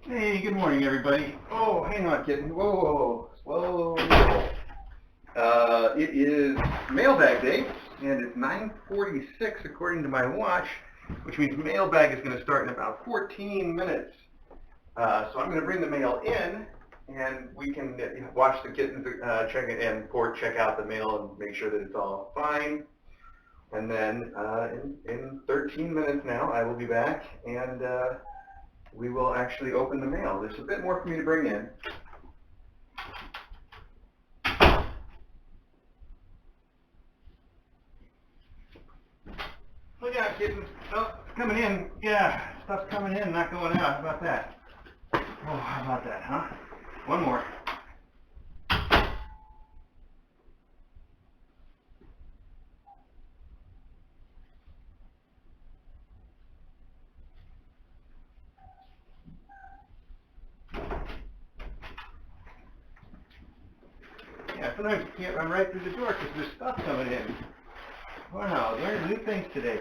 Hey, good morning, everybody. Oh, hang on, Kitten. Whoa, whoa, whoa. It is Mailbag Day, and it's 9:46 according to my watch, which means Mailbag is going to start in about 14 minutes. So I'm going to bring the mail in, and we can watch the kittens check it and check out the mail and make sure that it's all fine. And then in 13 minutes now, I will be back, and we will actually open the mail. There's a bit more for me to bring in. Look out, kittens. Oh, it's coming in. Yeah, stuff's coming in, not going out. How about that? Oh, how about that, huh? One more. Yeah, sometimes you can't run right through the door because there's stuff coming in. Wow, learning new things today.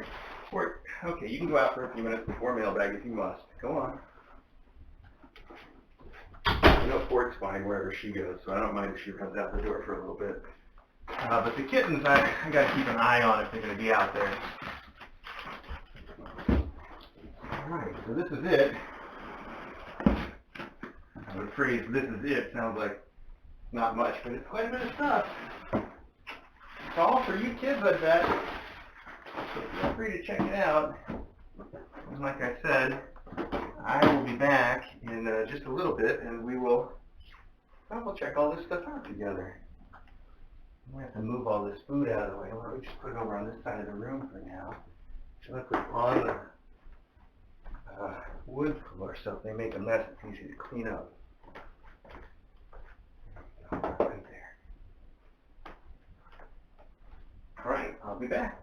Okay, you can go out for a few minutes before Mailbag if you must. Go on. I know Port's fine wherever she goes, so I don't mind if she runs out the door for a little bit. But the kittens, I got to keep an eye on if they're going to be out there. Alright, so this is it. The phrase, "this is it," sounds like not much, but it's quite a bit of stuff. It's all for you kids, I bet. So feel free to check it out. And like I said, I will be back in just a little bit, and we'll check all this stuff out together. We have to move all this food out of the way. Why don't we just put it over on this side of the room for now? So look, it's on the wood floor, so if they make a mess, it's easy to clean up. Right there. All right, I'll be back.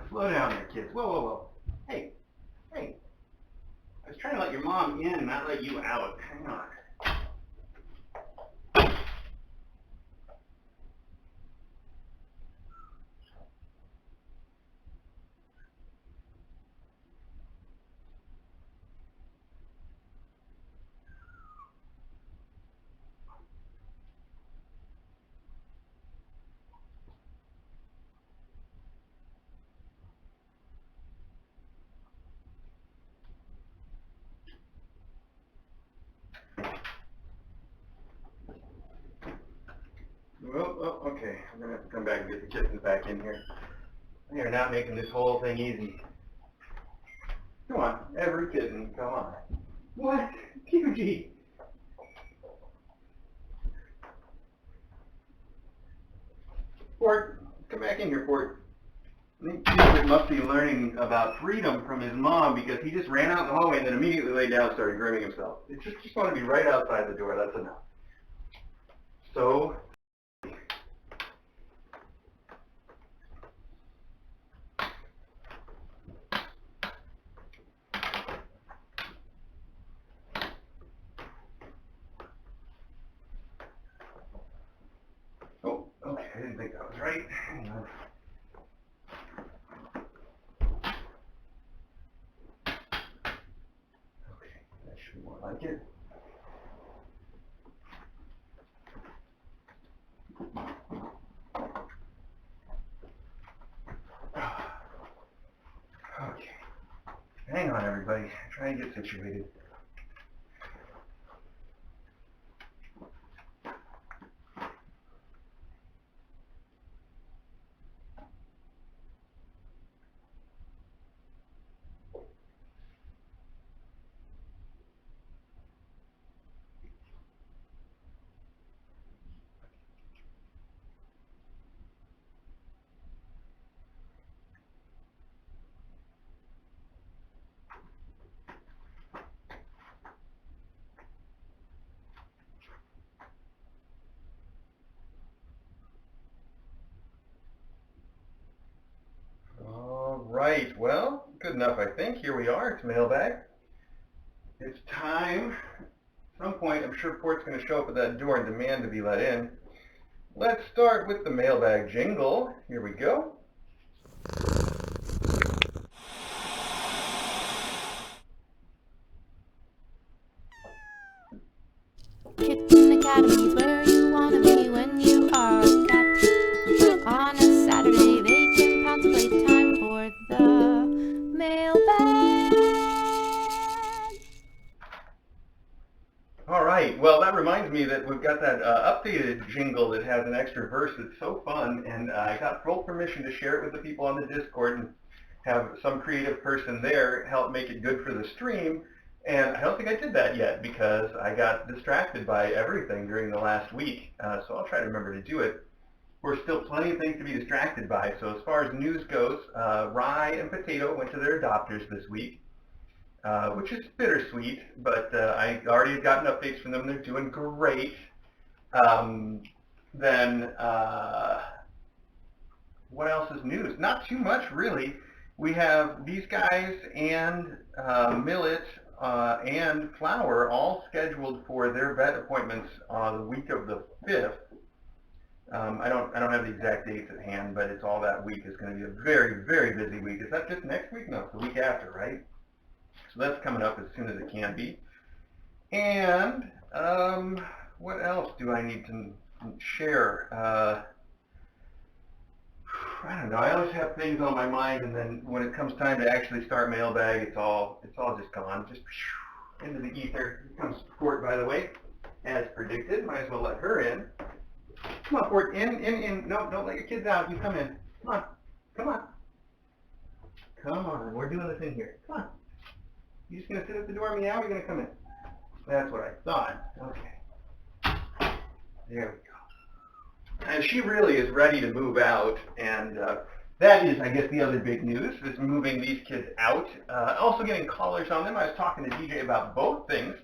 slow down there, kids. Whoa, whoa, whoa. Hey, hey. I was trying to let your mom in, not let you out. Hang on. Oh, okay. I'm going to have to come back and get the kittens back in here. They are not making this whole thing easy. Come on, every kitten, come on. What? QG. Fort, come back in here, Fort. He must be learning about freedom from his mom because he just ran out in the hallway and then immediately laid down and started grooming himself. It just want to be right outside the door, that's enough. So, oh, okay, I didn't think that was right. Hang on. Okay, that should be more like it. Okay. Hang on, everybody. Try and get situated. Right, well, good enough, I think. Here we are, it's Mailbag. It's time. At some point, I'm sure Port's going to show up at that door and demand to be let in. Let's start with the Mailbag jingle. Here we go. Kitten Academy's where you want to be when you are a cat. On a Saturday, they can pounce playtime for the mailbag. All right, well, that reminds me that we've got that updated jingle that has an extra verse that's so fun, and I got full permission to share it with the people on the Discord and have some creative person there help make it good for the stream. And I don't think I did that yet because I got distracted by everything during the last week. So I'll try to remember to do it. There's still plenty of things to be distracted by. So as far as news goes, Rye and Potato went to their adopters this week, which is bittersweet, but I already have gotten updates from them. They're doing great. Then what else is news? Not too much, really. We have these guys and Millet and Flower all scheduled for their vet appointments on the week of the 5th. I don't have the exact dates at hand, but it's all that week. It's going to be a very, very busy week. Is that just next week? No, it's the week after, right? So that's coming up as soon as it can be. And what else do I need to share? I don't know. I always have things on my mind, and then when it comes time to actually start Mailbag, it's all just gone, just into the ether. Here comes Fort, by the way, as predicted. Might as well let her in. Come on, Fort, in. No, don't let your kids out. You come in. Come on. We're doing this in here. Come on. You just gonna sit at the door meow? Or are you gonna come in? That's what I thought. Okay. There we go. And she really is ready to move out, and that is, I guess, the other big news, is moving these kids out. Also getting collars on them. I was talking to DJ about both things.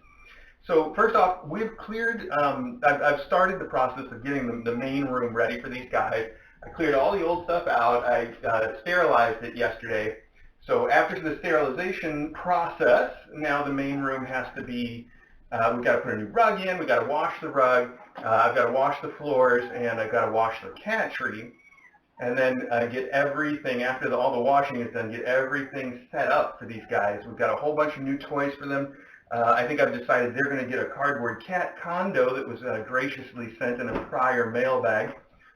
So first off, we've cleared, I've started the process of getting the main room ready for these guys. I cleared all the old stuff out. I sterilized it yesterday. So after the sterilization process, now the main room has to be, we've got to put a new rug in, we've got to wash the rug, I've got to wash the floors, and I've got to wash the cat tree. And then get everything, after all the washing is done, get everything set up for these guys. We've got a whole bunch of new toys for them. I think I've decided they're going to get a cardboard cat condo that was graciously sent in a prior mailbag,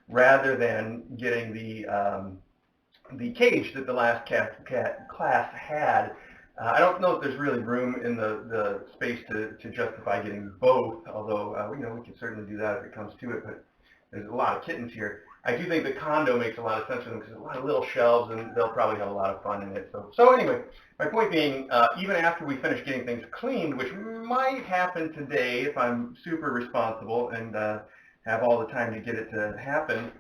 rather than getting the cage that the last cat class had. I don't know if there's really room in the space to justify getting both, although we can certainly do that if it comes to it, but there's a lot of kittens here. I do think the condo makes a lot of sense for them because there's a lot of little shelves and they'll probably have a lot of fun in it. So anyway, my point being, even after we finish getting things cleaned, which might happen today if I'm super responsible and have all the time to get it to happen,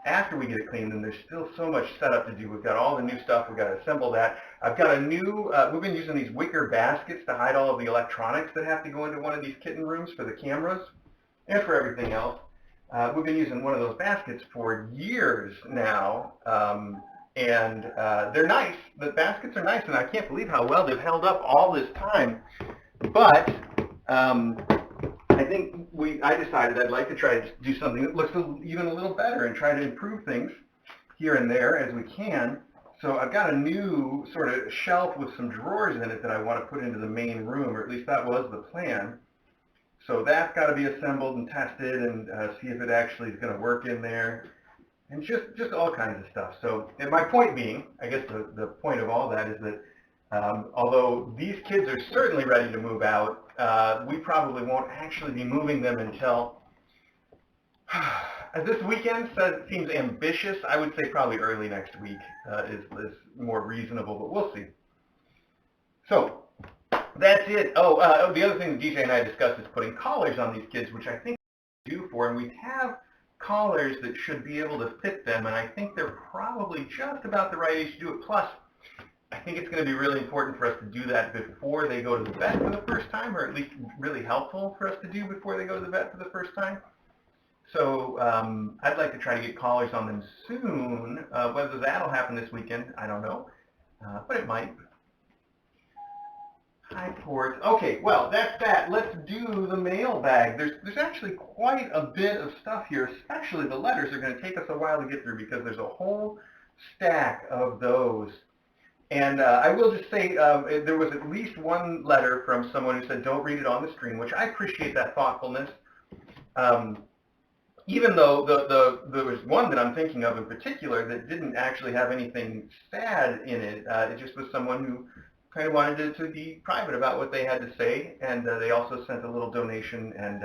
after we get it cleaned, then there's still so much setup to do. We've got all the new stuff. We've got to assemble that. I've got a new, we've been using these wicker baskets to hide all of the electronics that have to go into one of these kitten rooms for the cameras and for everything else. We've been using one of those baskets for years now, and they're nice. The baskets are nice, and I can't believe how well they've held up all this time. But I think I decided I'd like to try to do something that looks even a little better and try to improve things here and there as we can. So I've got a new sort of shelf with some drawers in it that I want to put into the main room, or at least that was the plan. So that's got to be assembled and tested and see if it actually is going to work in there, and just all kinds of stuff. So, and my point being, I guess the point of all that is that although these kids are certainly ready to move out, we probably won't actually be moving them until, this weekend seems ambitious. I would say probably early next week is more reasonable, but we'll see. So, that's it. Oh, the other thing that DJ and I discussed is putting collars on these kids, which I think we do for, and we have collars that should be able to fit them, and I think they're probably just about the right age to do it. Plus, I think it's going to be really important for us to do that before they go to the vet for the first time, or at least really helpful for us to do before they go to the vet for the first time. So I'd like to try to get collars on them soon. Whether that'll happen this weekend, I don't know, but it might. Hi, Port. Okay, well, that's that. Let's do the mailbag. There's actually quite a bit of stuff here, especially the letters are going to take us a while to get through because there's a whole stack of those. And I will just say there was at least one letter from someone who said don't read it on the screen, which I appreciate that thoughtfulness. Even though there was one that I'm thinking of in particular that didn't actually have anything sad in it. It just was someone who kind of wanted to be private about what they had to say, and they also sent a little donation. And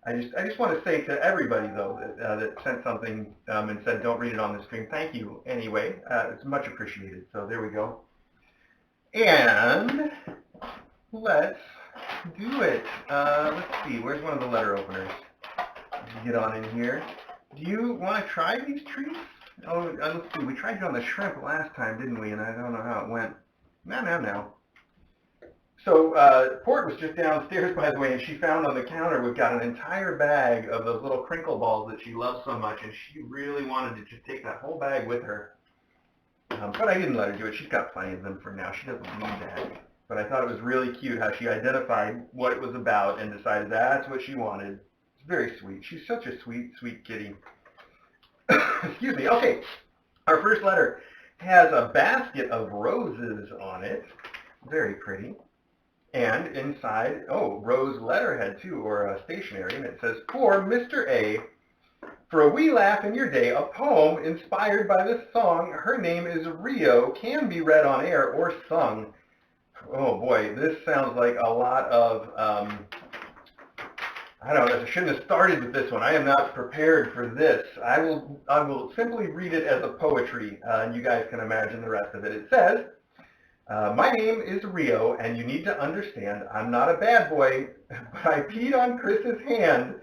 I just want to say to everybody though that sent something and said don't read it on the screen, thank you anyway. It's much appreciated. So there we go. And let's do it. Let's see. Where's one of the letter openers? Get on in here. Do you want to try these treats? Oh, let's see. We tried it on the shrimp last time, didn't we? And I don't know how it went. No. So Port was just downstairs, by the way, and she found on the counter we've got an entire bag of those little crinkle balls that she loves so much, and she really wanted to just take that whole bag with her. But I didn't let her do it. She's got plenty of them for now. She doesn't need that. But I thought it was really cute how she identified what it was about and decided that's what she wanted. It's very sweet. She's such a sweet, sweet kitty. Excuse me. Okay, our first letter has a basket of roses on it. Very pretty. And inside, rose letterhead too, or stationery, and it says, for Mr. A, for a wee laugh in your day, a poem inspired by this song. Her name is Rio, can be read on air or sung. Oh boy, this sounds like a lot of, I don't know, I shouldn't have started with this one. I am not prepared for this. I will simply read it as a poetry, and you guys can imagine the rest of it. It says, my name is Rio, and you need to understand I'm not a bad boy, but I peed on Chris's hand.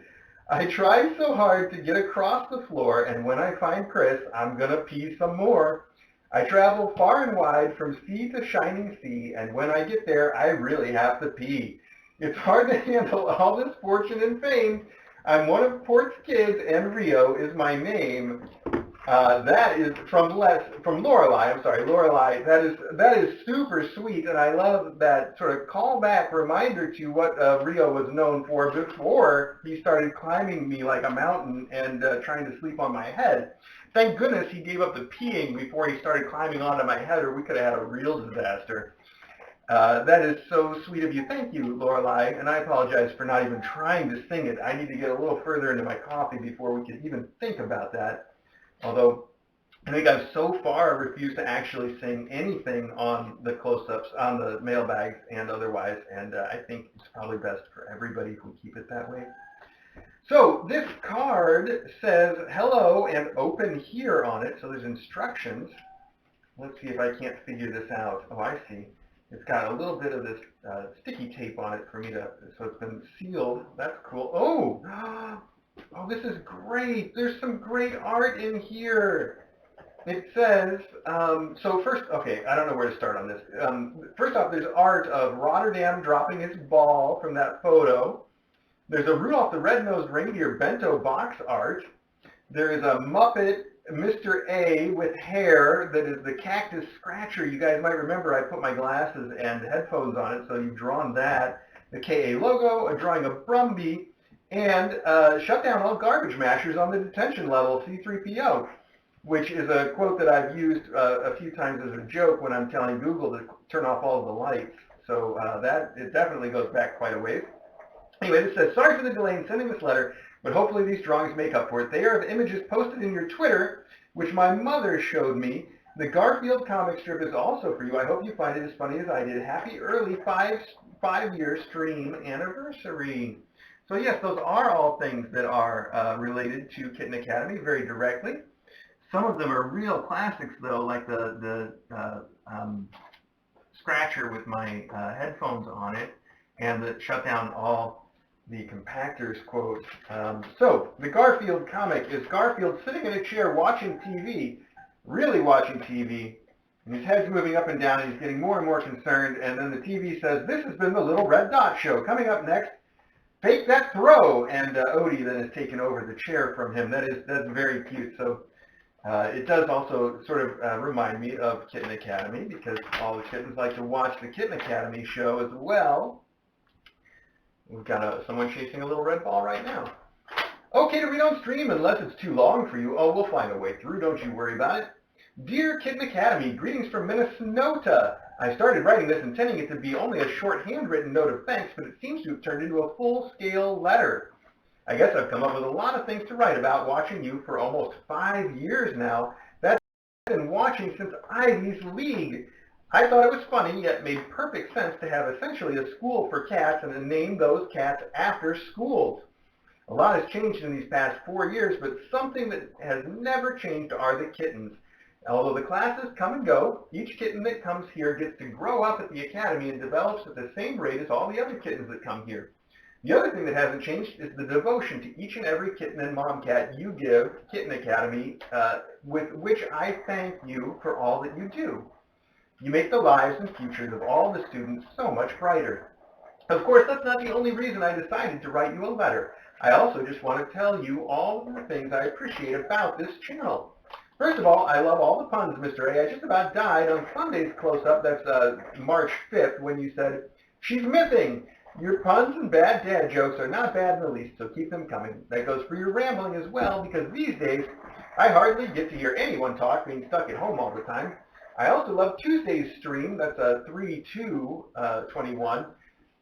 I tried so hard to get across the floor, and when I find Chris, I'm gonna pee some more. I travel far and wide from sea to shining sea, and when I get there, I really have to pee. It's hard to handle all this fortune and fame. I'm one of Port's kids, and Rio is my name. That is from Lorelei. I'm sorry, Lorelei. That is super sweet, and I love that sort of callback reminder to what Rio was known for before he started climbing me like a mountain and trying to sleep on my head. Thank goodness he gave up the peeing before he started climbing onto my head, or we could have had a real disaster. That is so sweet of you. Thank you, Lorelei, and I apologize for not even trying to sing it. I need to get a little further into my coffee before we could even think about that. Although I think I've so far refused to actually sing anything on the close-ups, on the mailbags and otherwise, and I think it's probably best for everybody if we keep it that way. So this card says hello and open here on it, so there's instructions. Let's see if I can't figure this out. Oh, I see. It's got a little bit of this sticky tape on it for me to, so it's been sealed. That's cool. Oh! Oh, this is great. There's some great art in here. It says, so first, okay, I don't know where to start on this. First off, there's art of Rotterdam dropping his ball from that photo. There's a Rudolph the Red-Nosed Reindeer bento box art. There is a Muppet Mr. A with hair that is the cactus scratcher. You guys might remember I put my glasses and headphones on it, so you've drawn that. The KA logo, a drawing of Brumby, and shut down all garbage mashers on the detention level, C3PO, which is a quote that I've used a few times as a joke when I'm telling Google to turn off all of the lights. So it definitely goes back quite a ways. Anyway, this says, sorry for the delay in sending this letter, but hopefully these drawings make up for it. They are of images posted in your Twitter, which my mother showed me. The Garfield comic strip is also for you. I hope you find it as funny as I did. Happy early five-year stream anniversary. So yes, those are all things that are related to Kitten Academy very directly. Some of them are real classics though, like the scratcher with my headphones on it, and the shut down all the compactors quote. So the Garfield comic is Garfield sitting in a chair watching TV, really watching TV, and his head's moving up and down, and he's getting more and more concerned, and then the TV says, this has been the Little Red Dot Show. Coming up next, Fake That Throw, and Odie then has taken over the chair from him. That's very cute. So it does also sort of remind me of Kitten Academy, because all the kittens like to watch the Kitten Academy show as well. We've got someone chasing a little red ball right now. Okay to read on stream unless it's too long for you. Oh, we'll find a way through. Don't you worry about it. Dear Kitten Academy, greetings from Minnesota. I started writing this intending it to be only a short handwritten note of thanks, but it seems to have turned into a full-scale letter. I guess I've come up with a lot of things to write about watching you for almost 5 years now. That's been watching since Ivy's League. I thought it was funny, yet made perfect sense to have essentially a school for cats and to name those cats after schools. A lot has changed in these past 4 years, but something that has never changed are the kittens. Although the classes come and go, each kitten that comes here gets to grow up at the academy and develops at the same rate as all the other kittens that come here. The other thing that hasn't changed is the devotion to each and every kitten and mom cat you give Kitten Academy, with which I thank you for all that you do. You make the lives and futures of all the students so much brighter. Of course, that's not the only reason I decided to write you a letter. I also just want to tell you all of the things I appreciate about this channel. First of all, I love all the puns, Mr. A. I just about died on Sunday's close-up, that's March 5th, when you said, she's missing. Your puns and bad dad jokes are not bad in the least, so keep them coming. That goes for your rambling as well, because these days, I hardly get to hear anyone talk, being stuck at home all the time. I also love Tuesday's stream, that's 3/2/21.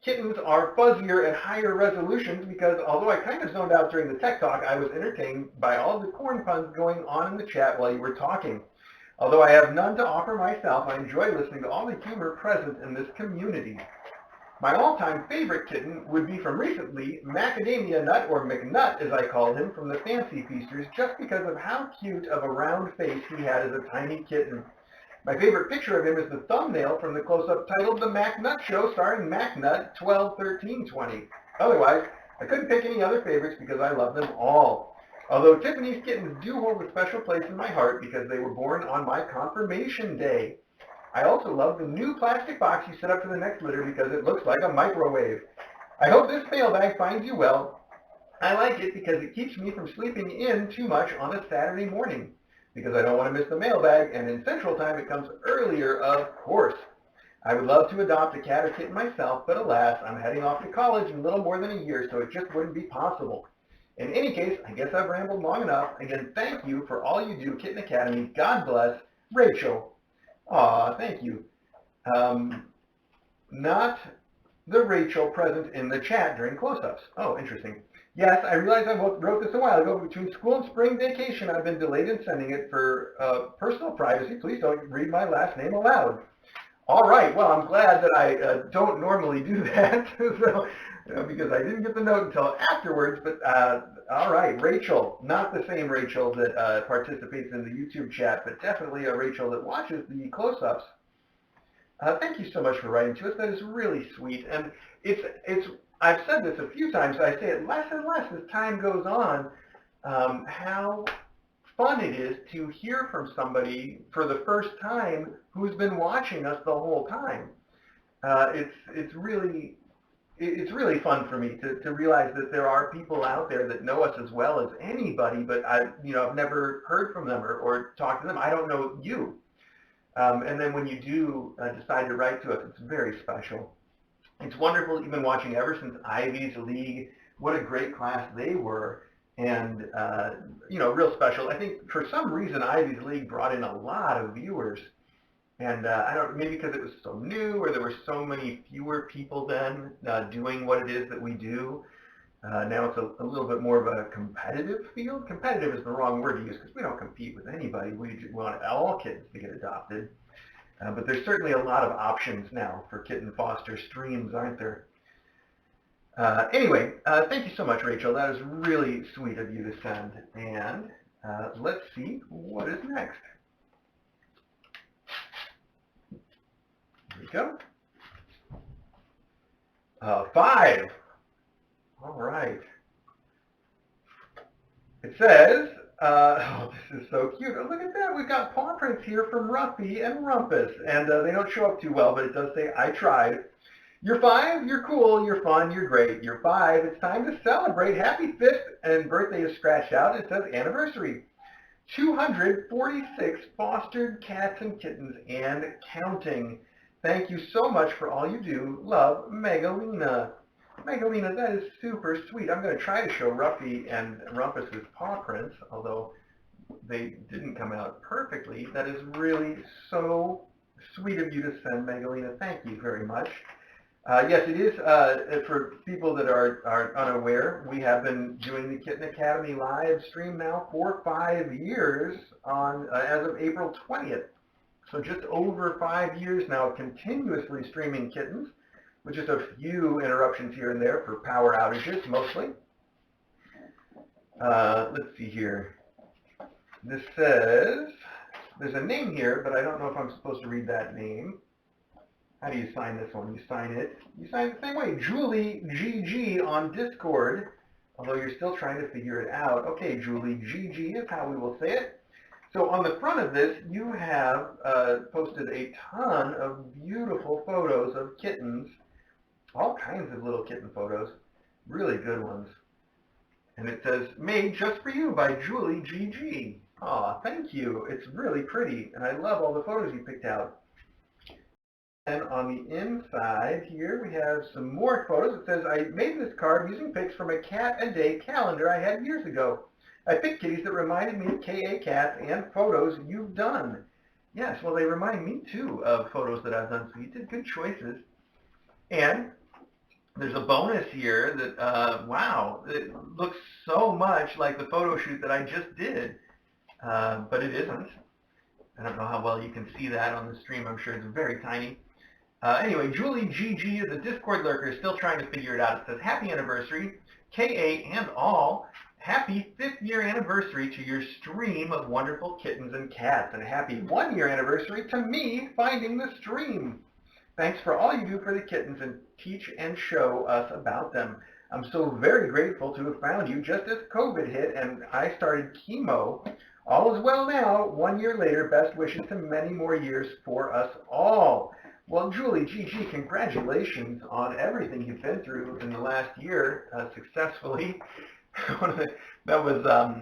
Kittens are fuzzier and higher resolutions because although I kind of zoned out during the tech talk, I was entertained by all the corn puns going on in the chat while you were talking. Although I have none to offer myself, I enjoy listening to all the humor present in this community. My all-time favorite kitten would be from recently, Macadamia Nut, or McNut as I called him, from the Fancy Feasters, just because of how cute of a round face he had as a tiny kitten. My favorite picture of him is the thumbnail from the close-up titled The Mac Nut Show, starring Mac Nut 12/13/20. Otherwise, I couldn't pick any other favorites because I love them all. Although Tiffany's kittens do hold a special place in my heart because they were born on my confirmation day. I also love the new plastic box you set up for the next litter because it looks like a microwave. I hope this mailbag finds you well. I like it because it keeps me from sleeping in too much on a Saturday morning, because I don't want to miss the mailbag, and in Central Time it comes earlier, of course. I would love to adopt a cat or kitten myself, but alas, I'm heading off to college in little more than a year, so it just wouldn't be possible. In any case, I guess I've rambled long enough. Again, thank you for all you do, Kitten Academy. God bless, Rachel. Aw, thank you. Not the Rachel present in the chat during close-ups. Oh, interesting. Yes, I realize I wrote this a while ago. Between school and spring vacation, I've been delayed in sending it for personal privacy. Please don't read my last name aloud. All right. Well, I'm glad that I don't normally do that, so, because I didn't get the note until afterwards. But all right, Rachel, not the same Rachel that participates in the YouTube chat, but definitely a Rachel that watches the close-ups. Thank you so much for writing to us. That is really sweet, and it's. I've said this a few times. I say it less and less as time goes on. How fun it is to hear from somebody for the first time who's been watching us the whole time. It's really fun for me to realize that there are people out there that know us as well as anybody, but I've never heard from them or talked to them. I don't know you. And then when you do decide to write to us, it's very special. It's wonderful, even watching ever since Ivy's League. What a great class they were, and real special. I think for some reason Ivy's League brought in a lot of viewers, and I don't, maybe because it was so new, or there were so many fewer people then doing what it is that we do. Now it's a little bit more of a competitive field. Competitive is the wrong word to use, because we don't compete with anybody. We want all kittens to get adopted. But there's certainly a lot of options now for kitten foster streams, aren't there? Anyway, thank you so much, Rachel. That is really sweet of you to send. And let's see what is next. Here we go. 5. All right. It says, oh, this is so cute. Oh, look at that. We've got paw prints here from Ruffy and Rumpus. And they don't show up too well, but it does say, I tried. You're 5, you're cool, you're fun, you're great. You're 5, it's time to celebrate. Happy 5th, and birthday is scratched out. It says anniversary. 246 fostered cats and kittens and counting. Thank you so much for all you do. Love, Megalina. Megalina, that is super sweet. I'm going to try to show Ruffy and Rumpus's paw prints, although they didn't come out perfectly. That is really so sweet of you to send, Megalina. Thank you very much. Yes, it is, for people that are unaware, we have been doing the Kitten Academy live stream now for 5 years on as of April 20th. So just over 5 years now, continuously streaming kittens, with just a few interruptions here and there for power outages, mostly. Let's see here. This says, there's a name here, but I don't know if I'm supposed to read that name. How do you sign this one? You sign it the same way. Julie GG on Discord, although you're still trying to figure it out. Okay, Julie GG is how we will say it. So on the front of this, you have posted a ton of beautiful photos of kittens, all kinds of little kitten photos, really good ones. And it says, made just for you by Julie GG. Aw, thank you. It's really pretty, and I love all the photos you picked out. And on the inside here, we have some more photos. It says, I made this card using pics from a cat a day calendar I had years ago. I picked kitties that reminded me of KA cats and photos you've done. Yes, well, they remind me, too, of photos that I've done, so you did good choices. And there's a bonus here that, wow, it looks so much like the photo shoot that I just did, but it isn't. I don't know how well you can see that on the stream. I'm sure it's very tiny. Anyway, Julie GG is a Discord lurker still trying to figure it out. It says, happy anniversary, KA and all. Happy 5th year anniversary to your stream of wonderful kittens and cats. And a happy 1 year anniversary to me finding the stream. Thanks for all you do for the kittens and teach and show us about them. I'm so very grateful to have found you just as COVID hit and I started chemo. All is well now. 1 year later, best wishes to many more years for us all. Well, Julie, GG, congratulations on everything you've been through in the last year successfully. that was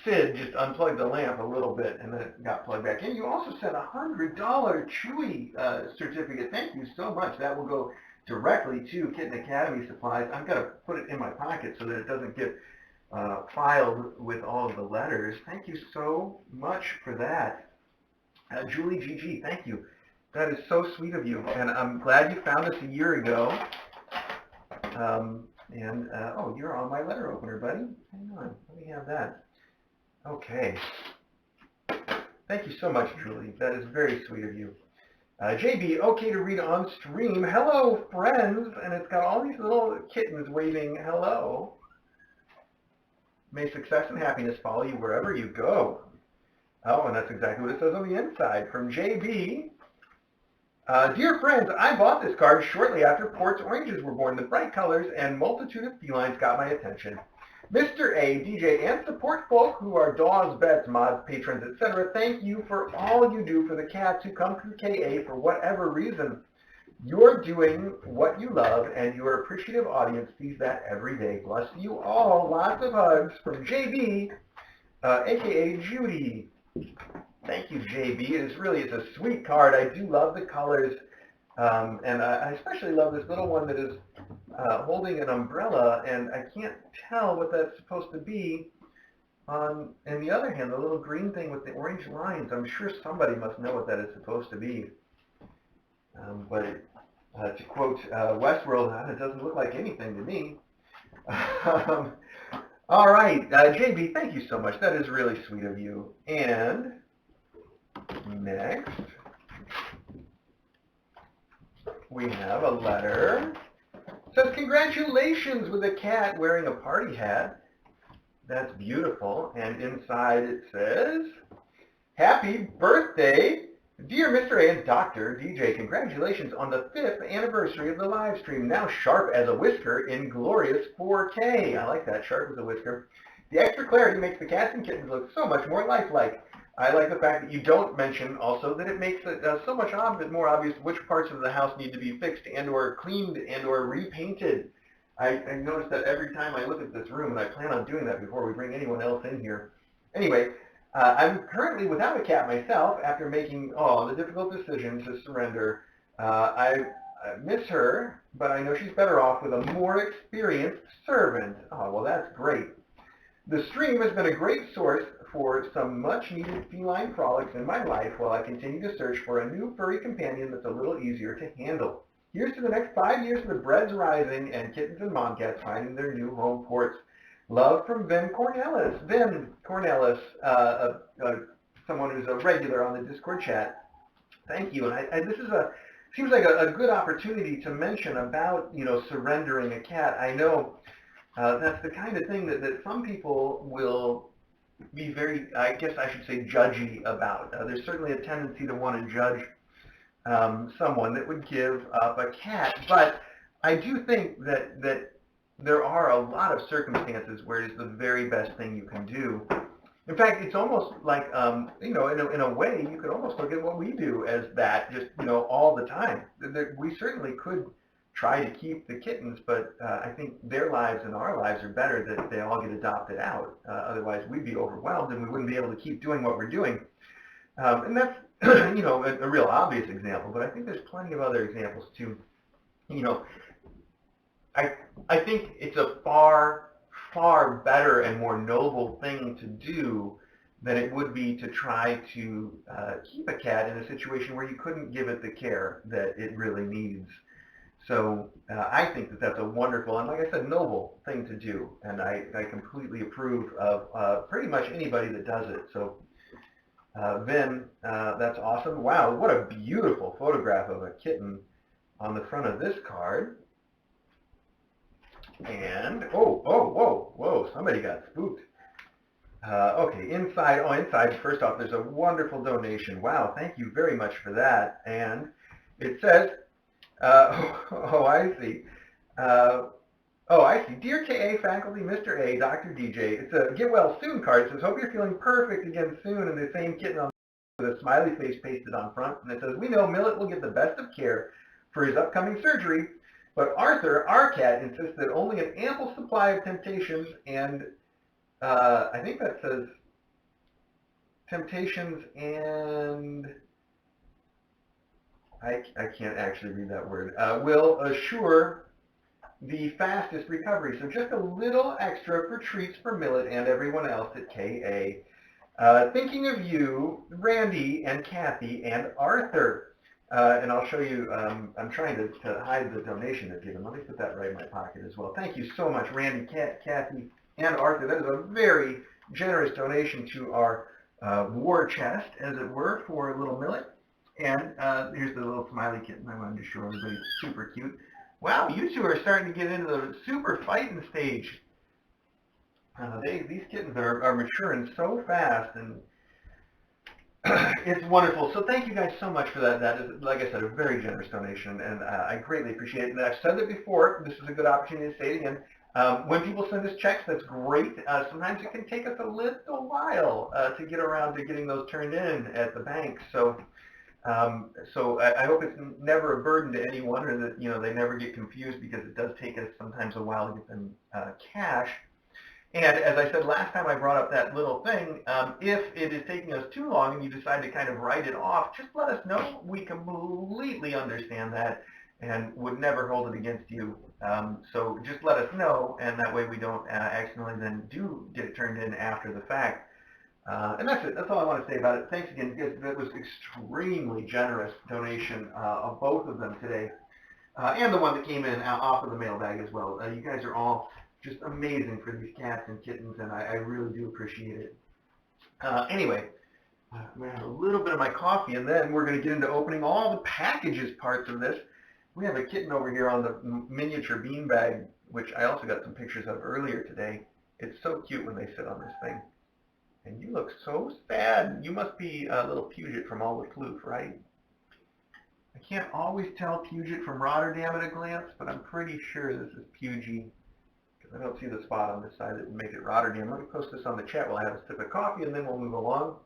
Sid just unplugged the lamp a little bit and then it got plugged back in. You also sent a $100 Chewy certificate. Thank you so much. That will go directly to Kitten Academy Supplies. I've got to put it in my pocket so that it doesn't get filed with all of the letters. Thank you so much for that. Julie GG, thank you. That is so sweet of you, and I'm glad you found us a year ago. Oh, you're on my letter opener, buddy. Hang on, let me have that. Okay. Thank you so much, Julie. That is very sweet of you. JB, okay to read on stream. Hello, friends, and it's got all these little kittens waving hello. May success and happiness follow you wherever you go. Oh, and that's exactly what it says on the inside from JB. Dear friends, I bought this card shortly after Port's oranges were born. The bright colors and multitude of felines got my attention. Mr. A, DJ, and support folk who are dogs, vets, mods, patrons, etc. Thank you for all you do for the cats who come through KA for whatever reason. You're doing what you love, and your appreciative audience sees that every day. Bless you all. Lots of hugs from JB, a.k.a. Judy. Thank you, JB. It's a sweet card. I do love the colors, and I especially love this little one that is holding an umbrella, and I can't tell what that's supposed to be. On the other hand, the little green thing with the orange lines, I'm sure somebody must know what that is supposed to be. But to quote Westworld, it doesn't look like anything to me. All right, JB, thank you so much. That is really sweet of you. And next, we have a letter. It says, congratulations with a cat wearing a party hat. That's beautiful. And inside it says, happy birthday, dear Mr. A and Dr. DJ. Congratulations on the 5th anniversary of the live stream. Now sharp as a whisker in glorious 4K. I like that, sharp as a whisker. The extra clarity makes the cats and kittens look so much more lifelike. I like the fact that you don't mention also that it makes it so much more obvious which parts of the house need to be fixed and or cleaned and or repainted. I notice that every time I look at this room, and I plan on doing that before we bring anyone else in here. Anyway, I'm currently without a cat myself after making the difficult decision to surrender. I miss her, but I know she's better off with a more experienced servant. Oh, well, that's great. The stream has been a great source for some much-needed feline frolics in my life while I continue to search for a new furry companion that's a little easier to handle. Here's to the next 5 years of the breads rising and kittens and momcats finding their new home ports. Love from Vin Cornelis. Vin Cornelis, someone who's a regular on the Discord chat. Thank you. And this is seems like a good opportunity to mention about, surrendering a cat. I know that's the kind of thing that some people will be very, I guess I should say, judgy about. There's certainly a tendency to want to judge someone that would give up a cat, but I do think that there are a lot of circumstances where it is the very best thing you can do. In fact, it's almost like, in a way, you could almost look at what we do as that, just, all the time. We certainly could try to keep the kittens, but I think their lives and our lives are better that they all get adopted out. Otherwise, we'd be overwhelmed and we wouldn't be able to keep doing what we're doing. And that's, a real obvious example, but I think there's plenty of other examples too. I think it's a far, far better and more noble thing to do than it would be to try to keep a cat in a situation where you couldn't give it the care that it really needs. So I think that that's a wonderful and, like I said, noble thing to do, and I completely approve of pretty much anybody that does it. So Vin, that's awesome. Wow, what a beautiful photograph of a kitten on the front of this card. And, whoa, somebody got spooked. Okay, inside, first off, there's a wonderful donation. Wow, thank you very much for that. And it says, I see. I see. Dear KA faculty, Mr. A, Dr. DJ, it's a get well soon card. It says, hope you're feeling perfect again soon, and the same kitten on with a smiley face pasted on front. And it says, we know Millet will get the best of care for his upcoming surgery. But Arthur, our cat, insists that only an ample supply of temptations and I think that says temptations and I can't actually read that word, will assure the fastest recovery. So just a little extra for treats for Millet and everyone else at KA. Thinking of you, Randy and Kathy and Arthur. And I'll show you, I'm trying to hide the donation they've given. Let me put that right in my pocket as well. Thank you so much, Randy, Kathy, and Arthur. That is a very generous donation to our war chest, as it were, for little Millet. And here's the little smiley kitten I wanted to show everybody. It's super cute. Wow, you two are starting to get into the super fighting stage. These kittens are maturing so fast, and it's wonderful. So thank you guys so much for that. That is, like I said, a very generous donation, and I greatly appreciate it. And I've said it before. This is a good opportunity to say it again. When people send us checks, that's great. Sometimes it can take us a little while to get around to getting those turned in at the bank. So I hope it's never a burden to anyone, or that they never get confused, because it does take us sometimes a while to get them cash. And as I said last time I brought up that little thing, if it is taking us too long and you decide to kind of write it off, just let us know. We completely understand that and would never hold it against you. So just let us know, and that way we don't accidentally then do get it turned in after the fact. And that's it. That's all I want to say about it. Thanks again, because that was extremely generous donation of both of them today, and the one that came in off of the mailbag as well. You guys are all just amazing for these cats and kittens, and I really do appreciate it. Anyway, I'm going to have a little bit of my coffee, and then we're going to get into opening all the packages parts of this. We have a kitten over here on the miniature beanbag, which I also got some pictures of earlier today. It's so cute when they sit on this thing. And you look so sad. You must be a little Puget from All the Floof, right? I can't always tell Puget from Rotterdam at a glance, but I'm pretty sure this is Puget, because I don't see the spot on this side that would make it Rotterdam. Let me post this on the chat while I have a sip of coffee, and then we'll move along.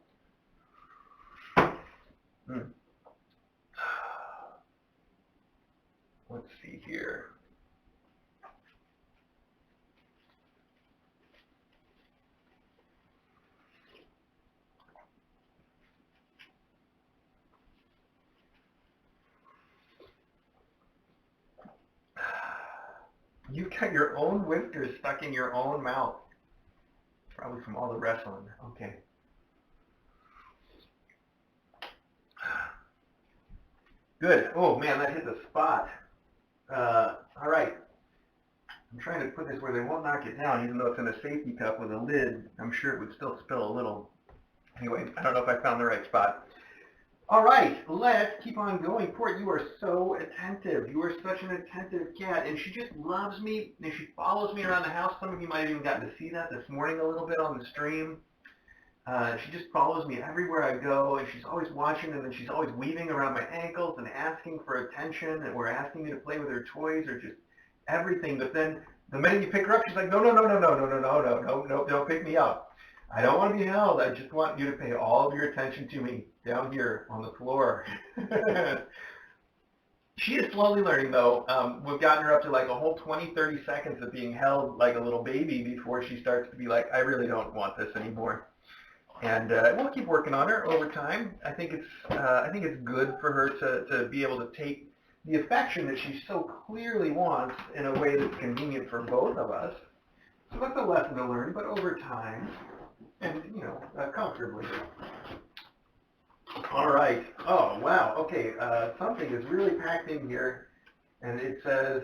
Let's see here. You've got your own whiskers stuck in your own mouth. Probably from all the wrestling. Okay. Good. Oh man, that hit the spot. All right. I'm trying to put this where they won't knock it down, even though it's in a safety cup with a lid. I'm sure it would still spill a little. Anyway, I don't know if I found the right spot. All right, let's keep on going. Port, you are so attentive. You are such an attentive cat, and she just loves me, and she follows me around the house. Some of you might have even gotten to see that this morning a little bit on the stream. She just follows me everywhere I go, and she's always watching, and then she's always weaving around my ankles and asking for attention, and we're asking me to play with her toys or just everything. But then the minute you pick her up, she's like, no, don't pick me up. I don't want to be held. I just want you to pay all of your attention to me down here on the floor. She is slowly learning, though. We've gotten her up to like a whole 20, 30 seconds of being held like a little baby before she starts to be like, I really don't want this anymore. And we'll keep working on her over time. I think it's good for her to be able to take the affection that she so clearly wants in a way that's convenient for both of us. So that's a lesson to learn, but over time, and comfortably. All right. Oh wow. Okay. Something is really packed in here, and it says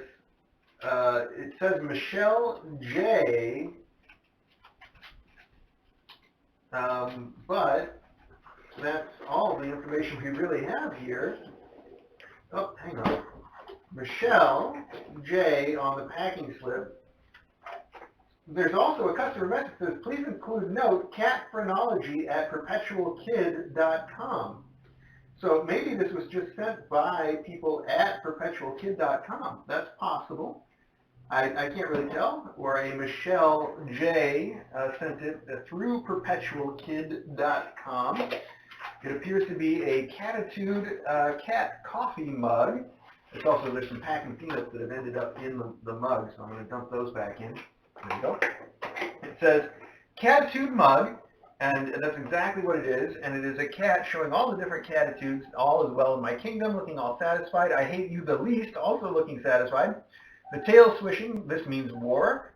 Michelle J. But that's all the information we really have here. Oh, hang on. Michelle J. on the packing slip. There's also a customer message that says, please include note, catphrenology@perpetualkid.com. So maybe this was just sent by people at perpetualkid.com. That's possible. I can't really tell. Or a Michelle J. Sent it through perpetualkid.com. It appears to be a Catitude cat coffee mug. There's some packing peanuts that have ended up in the mug, so I'm going to dump those back in. There you go. It says Catitude mug, and that's exactly what it is, and it is a cat showing all the different catitudes, all is well in my kingdom, looking all satisfied. I hate you the least, also looking satisfied. The tail swishing, this means war.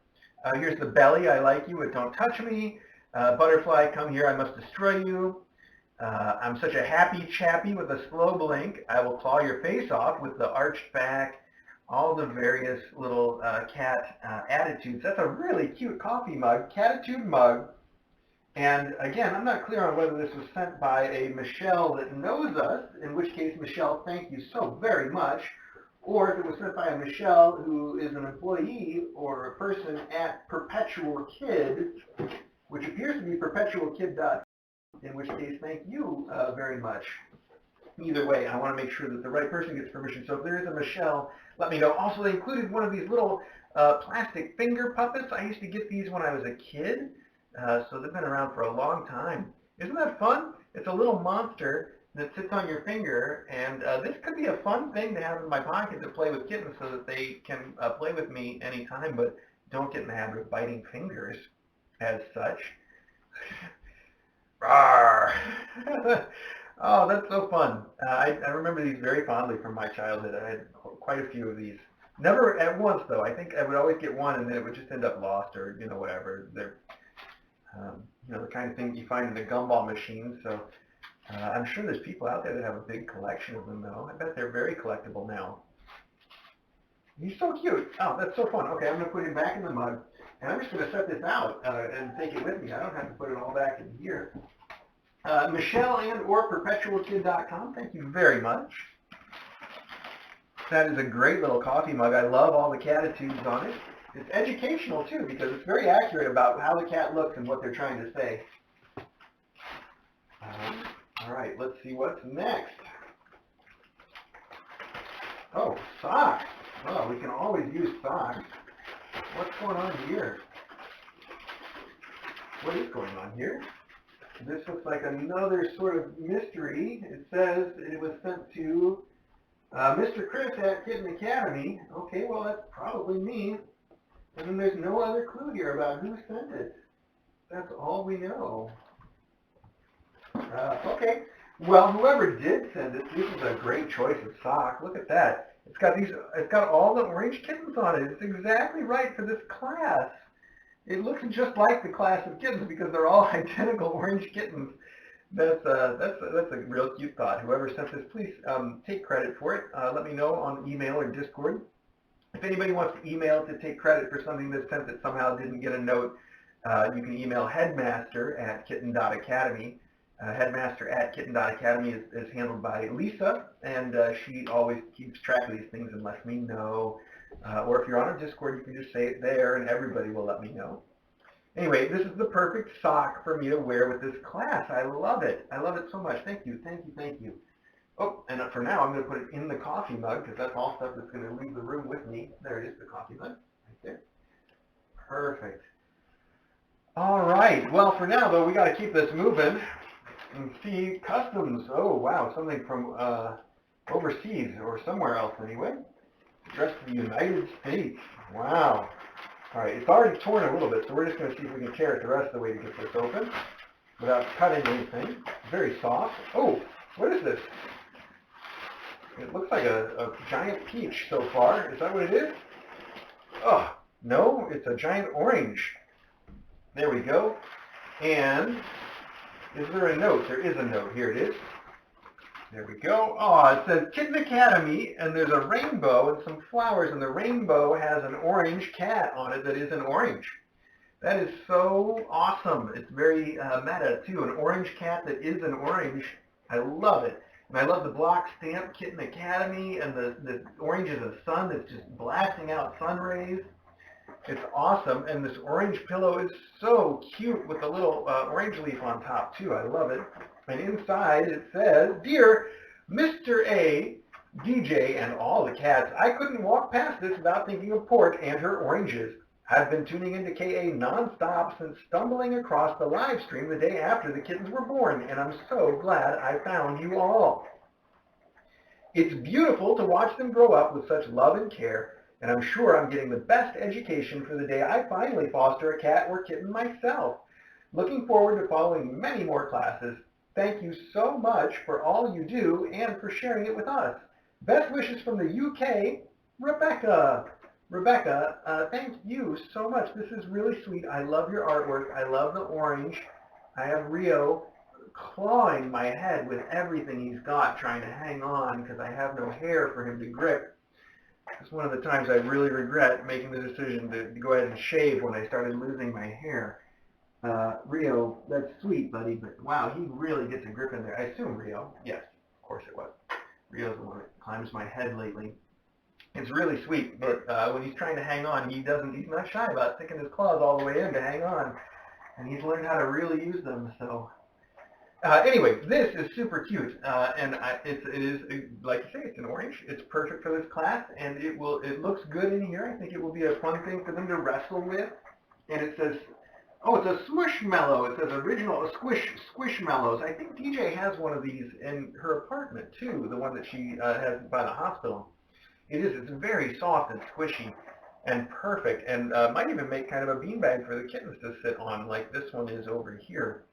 Here's the belly, I like you, but don't touch me. Butterfly, come here, I must destroy you. I'm such a happy chappy with a slow blink. I will claw your face off with the arched back. All the various little cat attitudes. That's a really cute coffee mug, Catitude mug. And again, I'm not clear on whether this was sent by a Michelle that knows us, in which case, Michelle, thank you so very much. Or if it was sent by a Michelle who is an employee or a person at Perpetual Kid, which appears to be perpetualkid.com. In which case, thank you very much. Either way, I want to make sure that the right person gets permission. So if there is a Michelle, let me know. Also, they included one of these little plastic finger puppets. I used to get these when I was a kid, so they've been around for a long time. Isn't that fun? It's a little monster that sits on your finger, and this could be a fun thing to have in my pocket to play with kittens so that they can play with me anytime, but don't get in the habit of biting fingers as such. Rawr. Oh, that's so fun. I remember these very fondly from my childhood. I had quite a few of these. Never at once, though. I think I would always get one, and then it would just end up lost or, whatever. They're, the kind of thing you find in the gumball machine. So I'm sure there's people out there that have a big collection of them, though. I bet they're very collectible now. He's so cute. Oh, that's so fun. Okay, I'm going to put him back in the mug. And I'm just going to set this out and take it with me. I don't have to put it all back in here. Michelle and or perpetualkid.com, thank you very much. That is a great little coffee mug. I love all the catitudes on it. It's educational, too, because it's very accurate about how the cat looks and what they're trying to say. All right, let's see what's next. Oh, socks. Well, we can always use socks. What's going on here? What is going on here? This looks like another sort of mystery. It says it was sent to Mr. Chris at Kitten Academy. Okay, well, that's probably me. And then there's no other clue here about who sent it. That's all we know. Okay. Well, whoever did send it, this is a great choice of sock. Look at that. It's got all the orange kittens on it. It's exactly right for this class. It looks just like the class of kittens because they're all identical orange kittens. That's a real cute thought. Whoever sent this, please take credit for it. Let me know on email or Discord. If anybody wants to email to take credit for something that's sent that somehow didn't get a note, you can email headmaster@kitten.academy. Headmaster@kitten.academy is handled by Lisa, and she always keeps track of these things and lets me know. Or if you're on our Discord, you can just say it there, and everybody will let me know. Anyway, this is the perfect sock for me to wear with this class. I love it. I love it so much. Thank you, thank you, thank you. Oh, and for now, I'm going to put it in the coffee mug, because that's all stuff that's going to leave the room with me. There it is, the coffee mug, right there. Perfect. All right. Well, for now, though, we got to keep this moving. And see, customs. Oh, wow, something from overseas, or somewhere else anyway. Addressed to the United States. Wow. All right, it's already torn a little bit, so we're just going to see if we can tear it the rest of the way to get this open without cutting anything. Very soft. Oh, what is this? It looks like a giant peach so far. Is that what it is? Oh, no, it's a giant orange. There we go. And is there a note? There is a note. Here it is. There we go. Oh, it says Kitten Academy, and there's a rainbow and some flowers, and the rainbow has an orange cat on it that is an orange. That is so awesome. It's very meta, too. An orange cat that is an orange. I love it. And I love the block stamp Kitten Academy, and the orange is a sun that's just blasting out sun rays. It's awesome, and this orange pillow is so cute with the little orange leaf on top, too. I love it. And inside it says, Dear Mr. A, DJ, and all the cats, I couldn't walk past this without thinking of Port and her oranges. I've been tuning into KA nonstop since stumbling across the live stream the day after the kittens were born, and I'm so glad I found you all. It's beautiful to watch them grow up with such love and care, and I'm sure I'm getting the best education for the day I finally foster a cat or kitten myself. Looking forward to following many more classes. Thank you so much for all you do and for sharing it with us. Best wishes from the UK, Rebecca. Rebecca, thank you so much. This is really sweet. I love your artwork. I love the orange. I have Rio clawing my head with everything he's got, trying to hang on because I have no hair for him to grip. It's one of the times I really regret making the decision to go ahead and shave when I started losing my hair. Rio, that's sweet, buddy, but wow, he really gets a grip in there. I assume Rio. Yes, of course it was. Rio's the one that climbs my head lately. It's really sweet, but when he's trying to hang on, he's not shy about sticking his claws all the way in to hang on. And he's learned how to really use them, so. Anyway, this is super cute, and it is, like you say, it's an orange. It's perfect for this class, and it looks good in here. I think it will be a fun thing for them to wrestle with. And it says, oh, it's a Squishmallow. It says original Squishmallows. I think DJ has one of these in her apartment, too, the one that she has by the hospital. It's very soft and squishy and perfect, and might even make kind of a beanbag for the kittens to sit on, like this one is over here.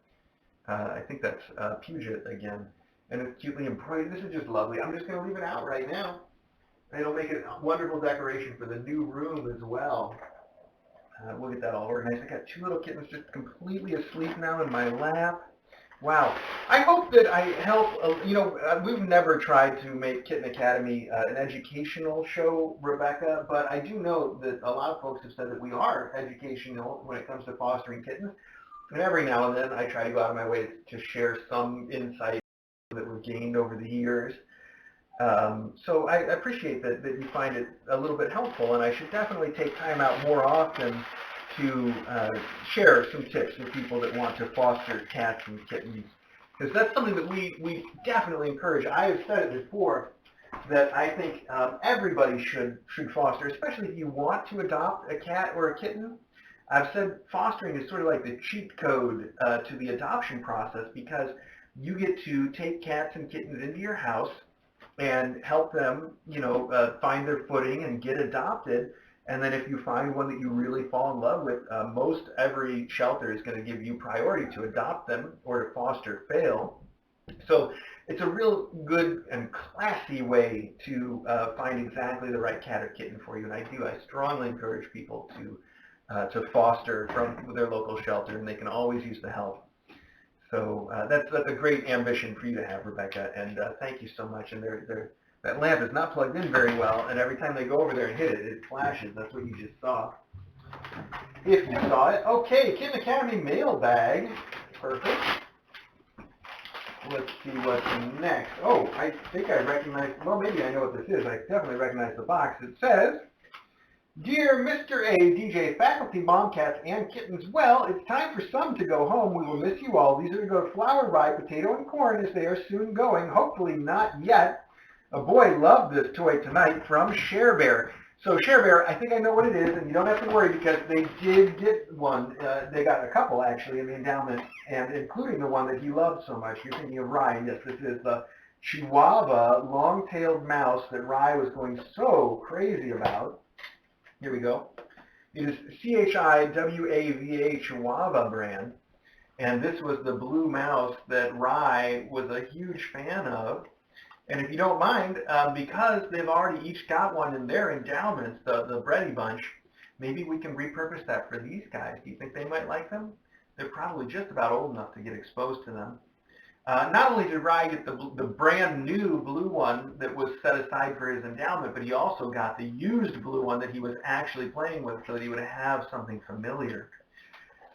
I think that's Puget again, and it's cutely embroidered. This is just lovely. I'm just going to leave it out right now. It'll make it a wonderful decoration for the new room as well. We'll get that all organized. I got two little kittens just completely asleep now in my lap. Wow. I hope that I help, we've never tried to make Kitten Academy an educational show, Rebecca, but I do know that a lot of folks have said that we are educational when it comes to fostering kittens. And every now and then I try to go out of my way to share some insight that we've gained over the years. So I appreciate that you find it a little bit helpful, and I should definitely take time out more often to share some tips with people that want to foster cats and kittens. Because that's something that we definitely encourage. I have said it before that I think everybody should foster, especially if you want to adopt a cat or a kitten. I've said fostering is sort of like the cheat code to the adoption process, because you get to take cats and kittens into your house and help them, find their footing and get adopted. And then if you find one that you really fall in love with, most every shelter is going to give you priority to adopt them or to foster fail. So it's a real good and classy way to find exactly the right cat or kitten for you. And I strongly encourage people to foster from their local shelter, and they can always use the help. So that's a great ambition for you to have, Rebecca, and thank you so much. And that lamp is not plugged in very well, and every time they go over there and hit it, it flashes. That's what you just saw. If you saw it. Okay, Kitten Academy mailbag. Perfect. Let's see what's next. Oh, I think I recognize, well, maybe I know what this is. I definitely recognize the box. It says, Dear Mr. A, DJ, faculty, mom cats, and kittens, well, it's time for some to go home. We will miss you all. These are to go to flour, rye, potato, and corn as they are soon going. Hopefully not yet. A boy loved this toy tonight from Share Bear. So Share Bear, I think I know what it is, and you don't have to worry because they did get one. They got a couple, actually, in the endowment, and including the one that he loved so much. You're thinking of Rye. Yes, this is the Chihuahua long-tailed mouse that Rye was going so crazy about. Here we go. It is CHIWAVA Chihuahua brand, and this was the blue mouse that Rye was a huge fan of. And if you don't mind, because they've already each got one in their endowments, the Brady Bunch, maybe we can repurpose that for these guys. Do you think they might like them? They're probably just about old enough to get exposed to them. Not only did Rye get the brand new blue one that was set aside for his endowment, but he also got the used blue one that he was actually playing with so that he would have something familiar.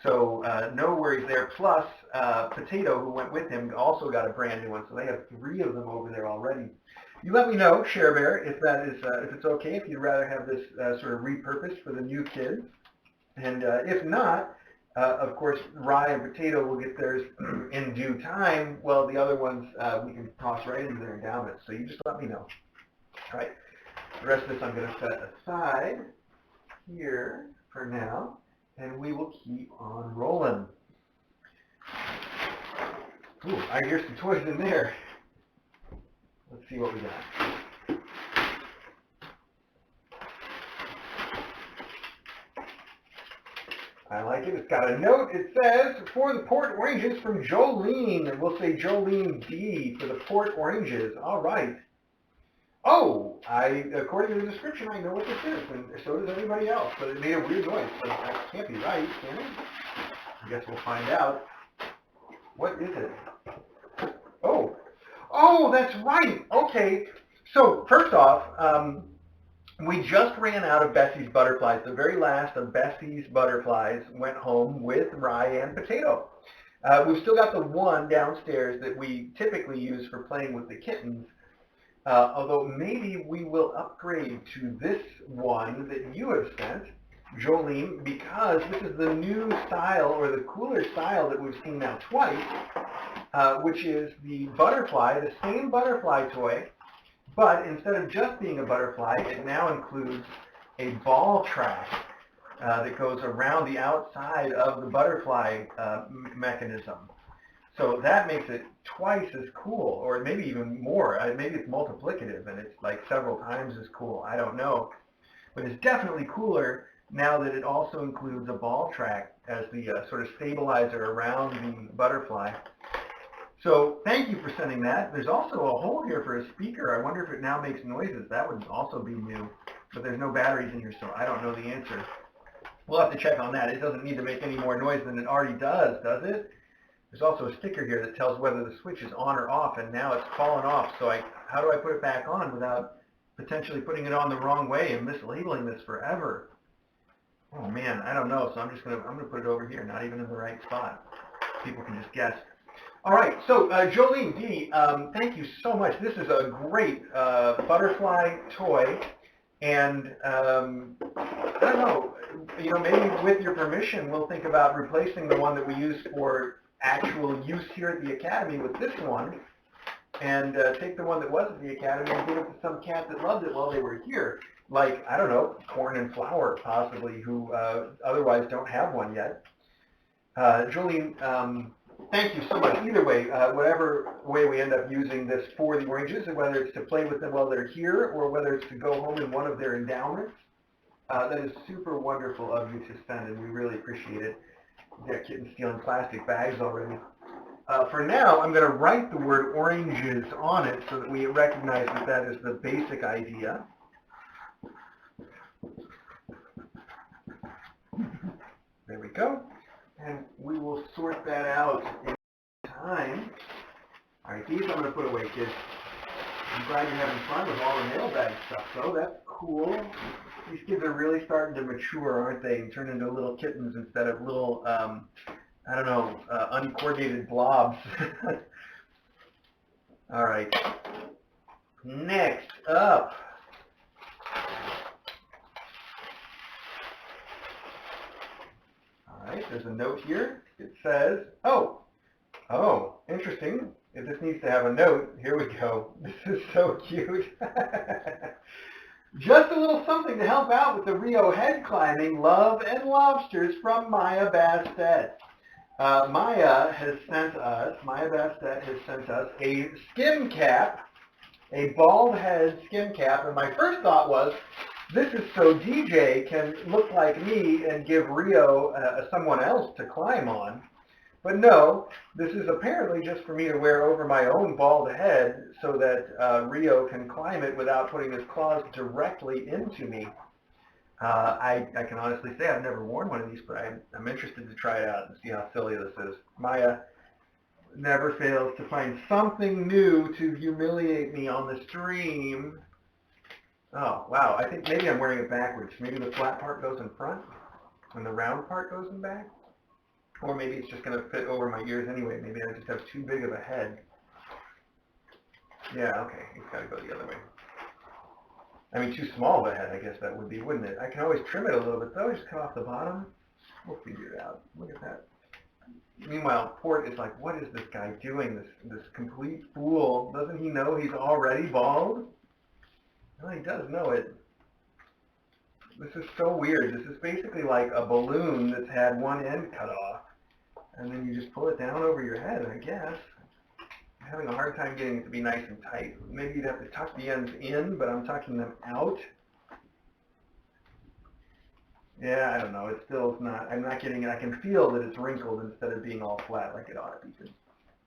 So no worries there. Plus, Potato, who went with him, also got a brand new one. So they have 3 of them over there already. You let me know, Share Bear, if that is if it's okay, if you'd rather have this sort of repurposed for the new kids. And if not, of course, Rye and Potato will get theirs in due time. Well, the other ones we can toss right into their endowment. So you just let me know. All right. The rest of this I'm going to set aside here for now, and we will keep on rolling. Ooh, I hear some toys in there. Let's see what we got. I like it. It's got a note. It says, for the port oranges from Jolene. And we'll say Jolene D for the port oranges. All right. Oh, according to the description, I know what this is, and so does everybody else. But it made a weird noise, so that can't be right, can it? I guess we'll find out. What is it? Oh, that's right. Okay. So first off, we just ran out of Bessie's butterflies. The very last of Bessie's butterflies went home with rye and potato. We've still got the one downstairs that we typically use for playing with the kittens. Although maybe we will upgrade to this one that you have sent, Jolene, because this is the new style, or the cooler style that we've seen now twice, which is the butterfly, the same butterfly toy, but instead of just being a butterfly, it now includes a ball track that goes around the outside of the butterfly mechanism. So that makes it twice as cool, or maybe even more. Maybe it's multiplicative and it's like several times as cool. I don't know. But it's definitely cooler now that it also includes a ball track as the sort of stabilizer around the butterfly. So thank you for sending that. There's also a hole here for a speaker. I wonder if it now makes noises. That would also be new. But there's no batteries in here, so I don't know the answer. We'll have to check on that. It doesn't need to make any more noise than it already does it? There's also a sticker here that tells whether the switch is on or off, and now it's fallen off. So how do I put it back on without potentially putting it on the wrong way and mislabeling this forever? Oh man, I don't know. So I'm gonna put it over here, not even in the right spot. People can just guess. All right. So Jolene D, thank you so much. This is a great butterfly toy, and I don't know. Maybe with your permission, we'll think about replacing the one that we use for actual use here at the Academy with this one, and take the one that was at the Academy and give it to some cat that loved it while they were here, like, I don't know, Corn and Flower possibly, who otherwise don't have one yet. Jolene, thank you so much. Either way, whatever way we end up using this for the oranges, and whether it's to play with them while they're here or whether it's to go home in one of their endowments, that is super wonderful of you to send, and we really appreciate it. Yeah, Kitten stealing plastic bags already. For now, I'm going to write the word oranges on it so that we recognize that that is the basic idea. There we go. And we will sort that out in time. All right, these I'm going to put away, kids. I'm glad you're having fun with all the mailbag stuff, though. That's cool. These kids are really starting to mature, aren't they, and turn into little kittens instead of little, I don't know, uncoordinated blobs. All right. Next up. All right, there's a note here. It says, oh, interesting. If this needs to have a note, here we go. This is so cute. Just a little something to help out with the Rio head climbing. Love and lobsters from Maya Bastet. Maya Bastet has sent us a skim cap, a bald head skim cap. And my first thought was, this is so DJ can look like me and give Rio someone else to climb on. But no, this is apparently just for me to wear over my own bald head so that Rio can climb it without putting his claws directly into me. I can honestly say I've never worn one of these, but I'm interested to try it out and see how silly this is. Maya never fails to find something new to humiliate me on the stream. Oh, wow. I think maybe I'm wearing it backwards. Maybe the flat part goes in front and the round part goes in back. Or maybe it's just going to fit over my ears anyway. Maybe I just have too big of a head. Yeah, okay. It's got to go the other way. I mean, too small of a head, I guess that would be, wouldn't it? I can always trim it a little bit, though. Just cut off the bottom. We'll figure it out. Look at that. Meanwhile, Port is like, what is this guy doing? This complete fool. Doesn't he know he's already bald? Well, he does know it. This is so weird. This is basically like a balloon that's had one end cut off. And then you just pull it down over your head, I guess. I having a hard time getting it to be nice and tight. Maybe you'd have to tuck the ends in, but I'm tucking them out. Yeah, I don't know. It's not, I'm not getting it. I can feel that it's wrinkled instead of being all flat like it ought to be.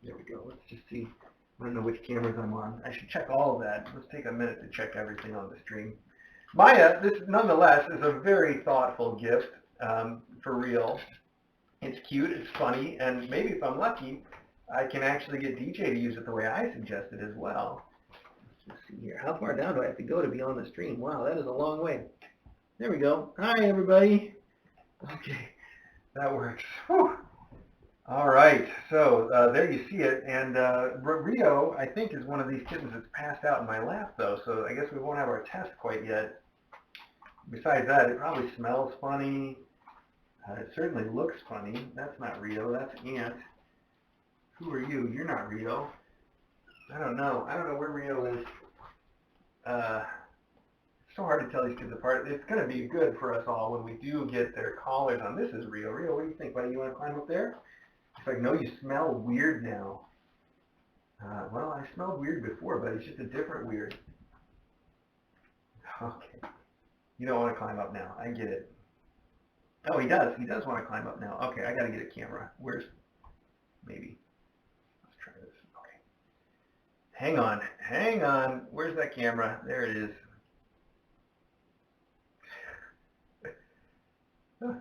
There we go. Let's just see. I don't know which cameras I'm on. I should check all of that. Let's take a minute to check everything on the stream. Maya, this nonetheless is a very thoughtful gift, for real. It's cute, it's funny, and maybe if I'm lucky, I can actually get DJ to use it the way I suggested as well. Let's see here. How far down do I have to go to be on the stream? Wow, that is a long way. There we go. Hi, everybody. Okay, that works. Whew. All right, so there you see it. And Rio, I think, is one of these kittens that's passed out in my lap, though, so I guess we won't have our test quite yet. Besides that, it probably smells funny. It certainly looks funny. That's not Rio, that's Ant. Who are you? You're not Rio. I don't know. I don't know where Rio is. It's so hard to tell these kids apart. It's going to be good for us all when we do get their collars on. This is Rio. Rio, what do you think, buddy? You want to climb up there? It's like, no, you smell weird now. Well, I smelled weird before, but it's just a different weird. Okay. You don't want to climb up now. I get it. Oh, he does. He does want to climb up now. Okay, I got to get a camera. Where's... Maybe. Let's try this. Okay. Hang on. Hang on. Where's that camera? There it is.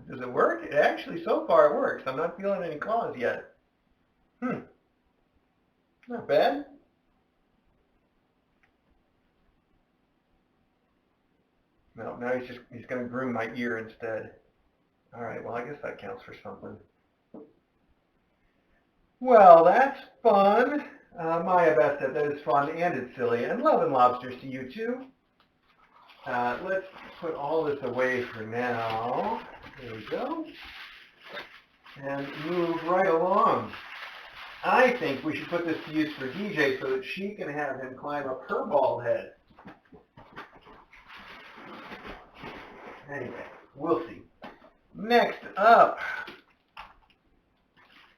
Does it work? It actually, so far, it works. I'm not feeling any claws yet. Not bad. No, now he's going to groom my ear instead. All right, well, I guess that counts for something. Well, that's fun. Maya Besta, that is fun and it's silly. And love and lobsters to you too. Let's put all this away for now. There we go. And move right along. I think we should put this to use for DJ so that she can have him climb up her bald head. Anyway, we'll see. Next up,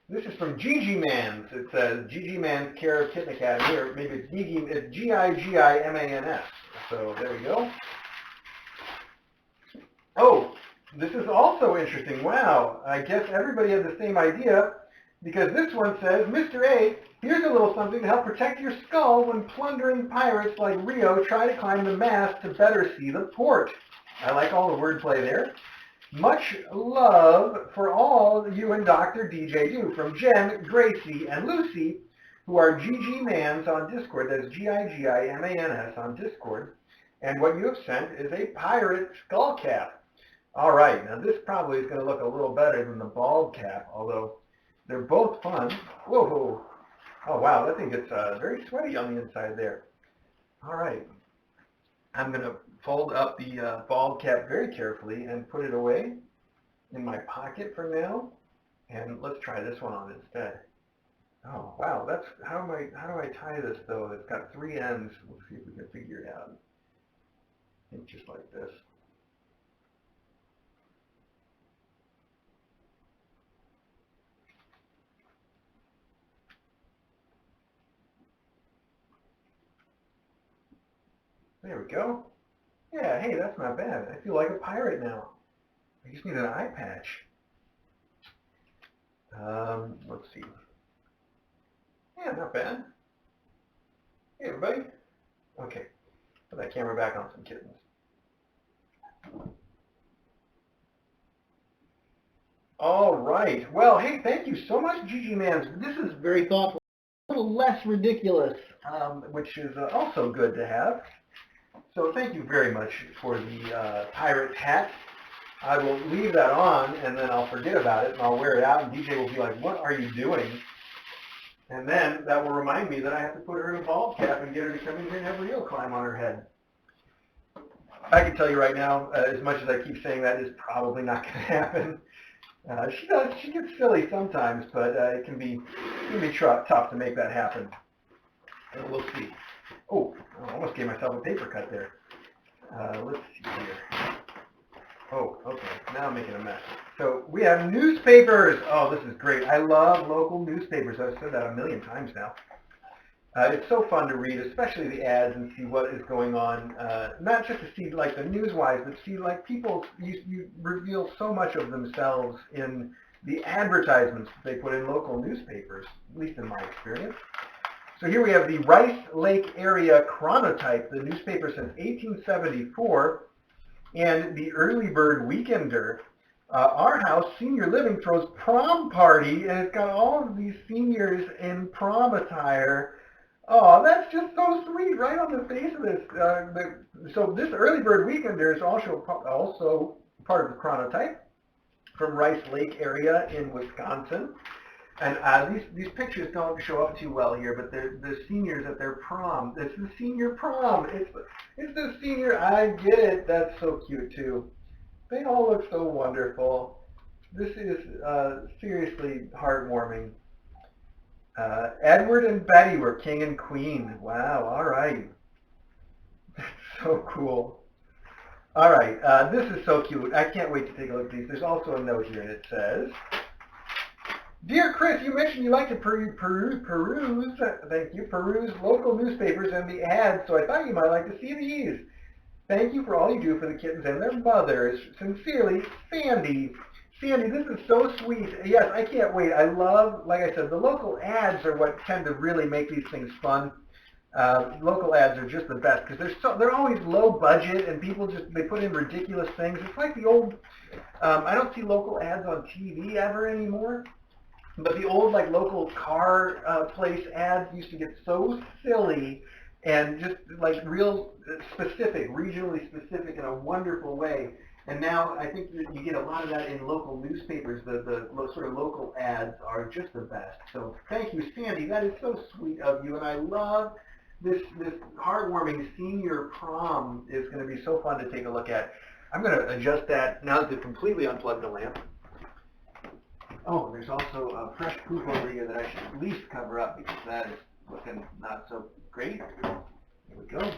this is from Gigi Mans. It says Gigi Mans Care of Kitten Academy, or maybe it's Gigimans. So there we go. Oh, this is also interesting. Wow, I guess everybody had the same idea because this one says, Mr. A, here's a little something to help protect your skull when plundering pirates like Rio try to climb the mast to better see the port. I like all the wordplay there. Much love for all you and Dr. DJ do, from Jen, Gracie, and Lucy, who are Gigi Mans on Discord. That's Gigimans on Discord. And what you have sent is a pirate skull cap. All right, now this probably is going to look a little better than the bald cap, although they're both fun. Whoa! Oh wow, that thing gets very sweaty on the inside there. All right, I'm going to fold up the bald cap very carefully and put it away in my pocket for now. And let's try this one on instead. Oh wow, that's how do I tie this though? It's got three ends. Let's see if we can figure it out. I think just like this. There we go. Yeah, hey, that's not bad. I feel like a pirate now. I just need an eye patch. Let's see. Yeah, not bad. Hey, everybody. Okay, put that camera back on some kittens. All right. Well, hey, thank you so much, Gigi Mans. This is very thoughtful. A little less ridiculous, which is also good to have. So thank you very much for the pirate hat. I will leave that on, and then I'll forget about it, and I'll wear it out, and DJ will be like, what are you doing? And then that will remind me that I have to put her in a bald cap and get her to come in here and have Rio climb on her head. I can tell you right now, as much as I keep saying that, is probably not going to happen. She gets silly sometimes, but it can be tough to make that happen. And we'll see. Oh, I almost gave myself a paper cut there. Let's see here. Oh, okay. Now I'm making a mess. So we have newspapers. Oh, this is great. I love local newspapers. I've said that a million times now. It's so fun to read, especially the ads, and see what is going on. Not just to see like the news-wise, but see like people, you reveal so much of themselves in the advertisements that they put in local newspapers, at least in my experience. So here we have the Rice Lake Area Chronotype, the newspaper since 1874, and the Early Bird Weekender. Our house senior living throws prom party, and it's got all of these seniors in prom attire. Oh, that's just so sweet, right on the face of this. So this Early Bird Weekender is also part of the Chronotype from Rice Lake area in Wisconsin. And these pictures don't show up too well here, but they're the seniors at their prom. It's the senior prom. It's the senior. I get it. That's so cute too. They all look so wonderful. This is seriously heartwarming. Edward and Betty were king and queen. Wow. All right. That's so cool. All right. This is so cute. I can't wait to take a look at these. There's also a note here, and it says, "Dear Chris, you mentioned you like to peruse local newspapers and the ads, so I thought you might like to see these. Thank you for all you do for the kittens and their mothers. Sincerely, Sandy." Sandy, this is so sweet. Yes, I can't wait. I love, like I said, the local ads are what tend to really make these things fun. Local ads are just the best because they're always low budget, and people they put in ridiculous things. It's like the old, I don't see local ads on TV ever anymore. But the old like local car place ads used to get so silly and just like real specific, regionally specific in a wonderful way. And now I think that you get a lot of that in local newspapers. The sort of local ads are just the best. So thank you, Sandy. That is so sweet of you. And I love this heartwarming senior prom is going to be so fun to take a look at. I'm going to adjust that now to completely unplug the lamp. Oh, there's also a fresh poop over here that I should at least cover up because that is looking not so great. Here we go.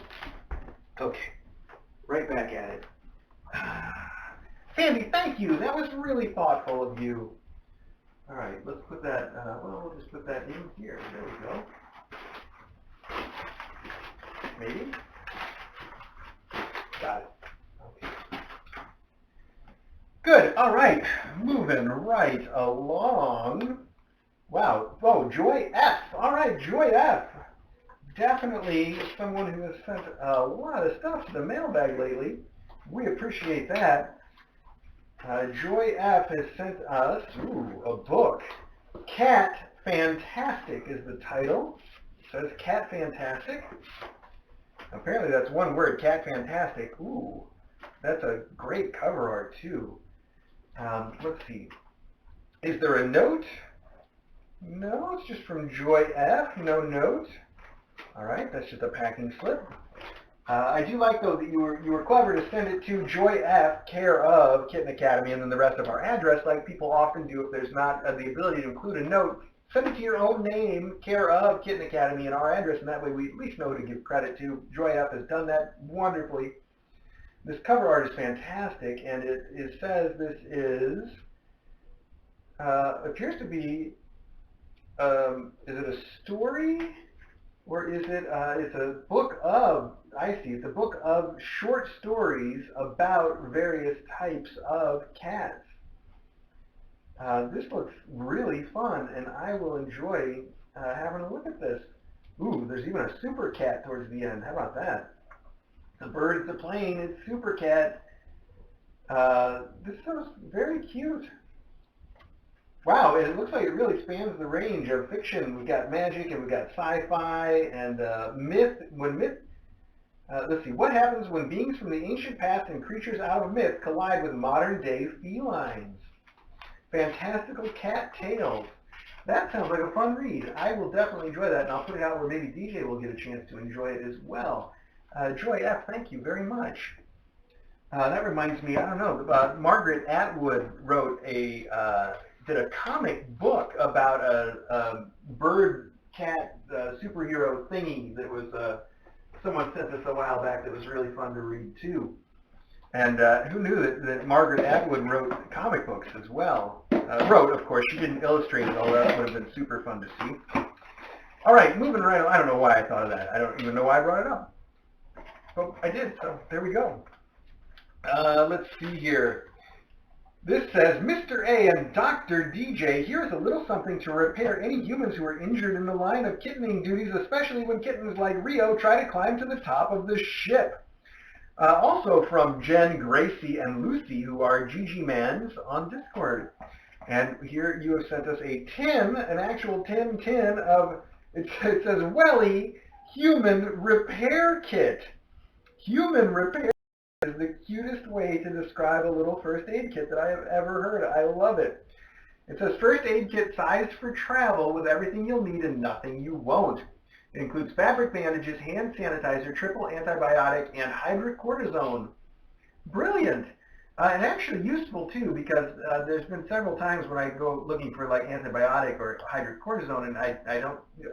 Okay, right back at it. Sandy, thank you. That was really thoughtful of you. All right, let's put that, we'll just put that in here. There we go. Maybe? Got it. Okay. Good. All right. Moving right along. Wow. Oh, Joy F. All right, Joy F. Definitely someone who has sent a lot of stuff to the mailbag lately. We appreciate that. Joy F has sent us a book. Cat Fantastic is the title. It says Cat Fantastic. Apparently that's one word, Cat Fantastic. Ooh, that's a great cover art too. Let's see. Is there a note? No, it's just from Joy F. No note. All right, that's just a packing slip. I do like though that you were clever to send it to Joy F, care of Kitten Academy, and then the rest of our address, like people often do if there's not the ability to include a note. Send it to your own name, care of Kitten Academy, and our address, and that way we at least know who to give credit to. Joy F has done that wonderfully. This cover art is fantastic, and it says this is appears to be is it a story? Or is it, it's a book of, I see, it's a book of short stories about various types of cats. This looks really fun, and I will enjoy having a look at this. Ooh, there's even a super cat towards the end. How about that? The bird, it's a plane, it's super cat. This sounds very cute. Wow, and it looks like it really spans the range of fiction. We've got magic, and we've got sci-fi, and myth. Let's see, what happens when beings from the ancient past and creatures out of myth collide with modern-day felines? Fantastical cat tales. That sounds like a fun read. I will definitely enjoy that, and I'll put it out where maybe DJ will get a chance to enjoy it as well. Joy F., thank you very much. That reminds me, I don't know, Margaret Atwood wrote did a comic book about a bird cat superhero thingy that was someone sent us a while back that was really fun to read too. And who knew that Margaret Atwood wrote comic books as well? Wrote, of course, she didn't illustrate it, although that would have been super fun to see. All right, moving right on. I don't know why I thought of that. I don't even know why I brought it up. But I did, so there we go. Let's see here. This says, Mr. A and Dr. DJ, here's a little something to repair any humans who are injured in the line of kittening duties, especially when kittens like Rio try to climb to the top of the ship. Also from Jen, Gracie, and Lucy, who are Gigi Mans on Discord. And here you have sent us a tin, an actual tin of, it says, Welly Human Repair Kit. Human Repair is the cutest way to describe a little first aid kit that I have ever heard. I love it. It says first aid kit sized for travel with everything you'll need and nothing you won't. It includes fabric bandages, hand sanitizer, triple antibiotic, and hydrocortisone. Brilliant. And actually useful too, because there's been several times when I go looking for like antibiotic or hydrocortisone, and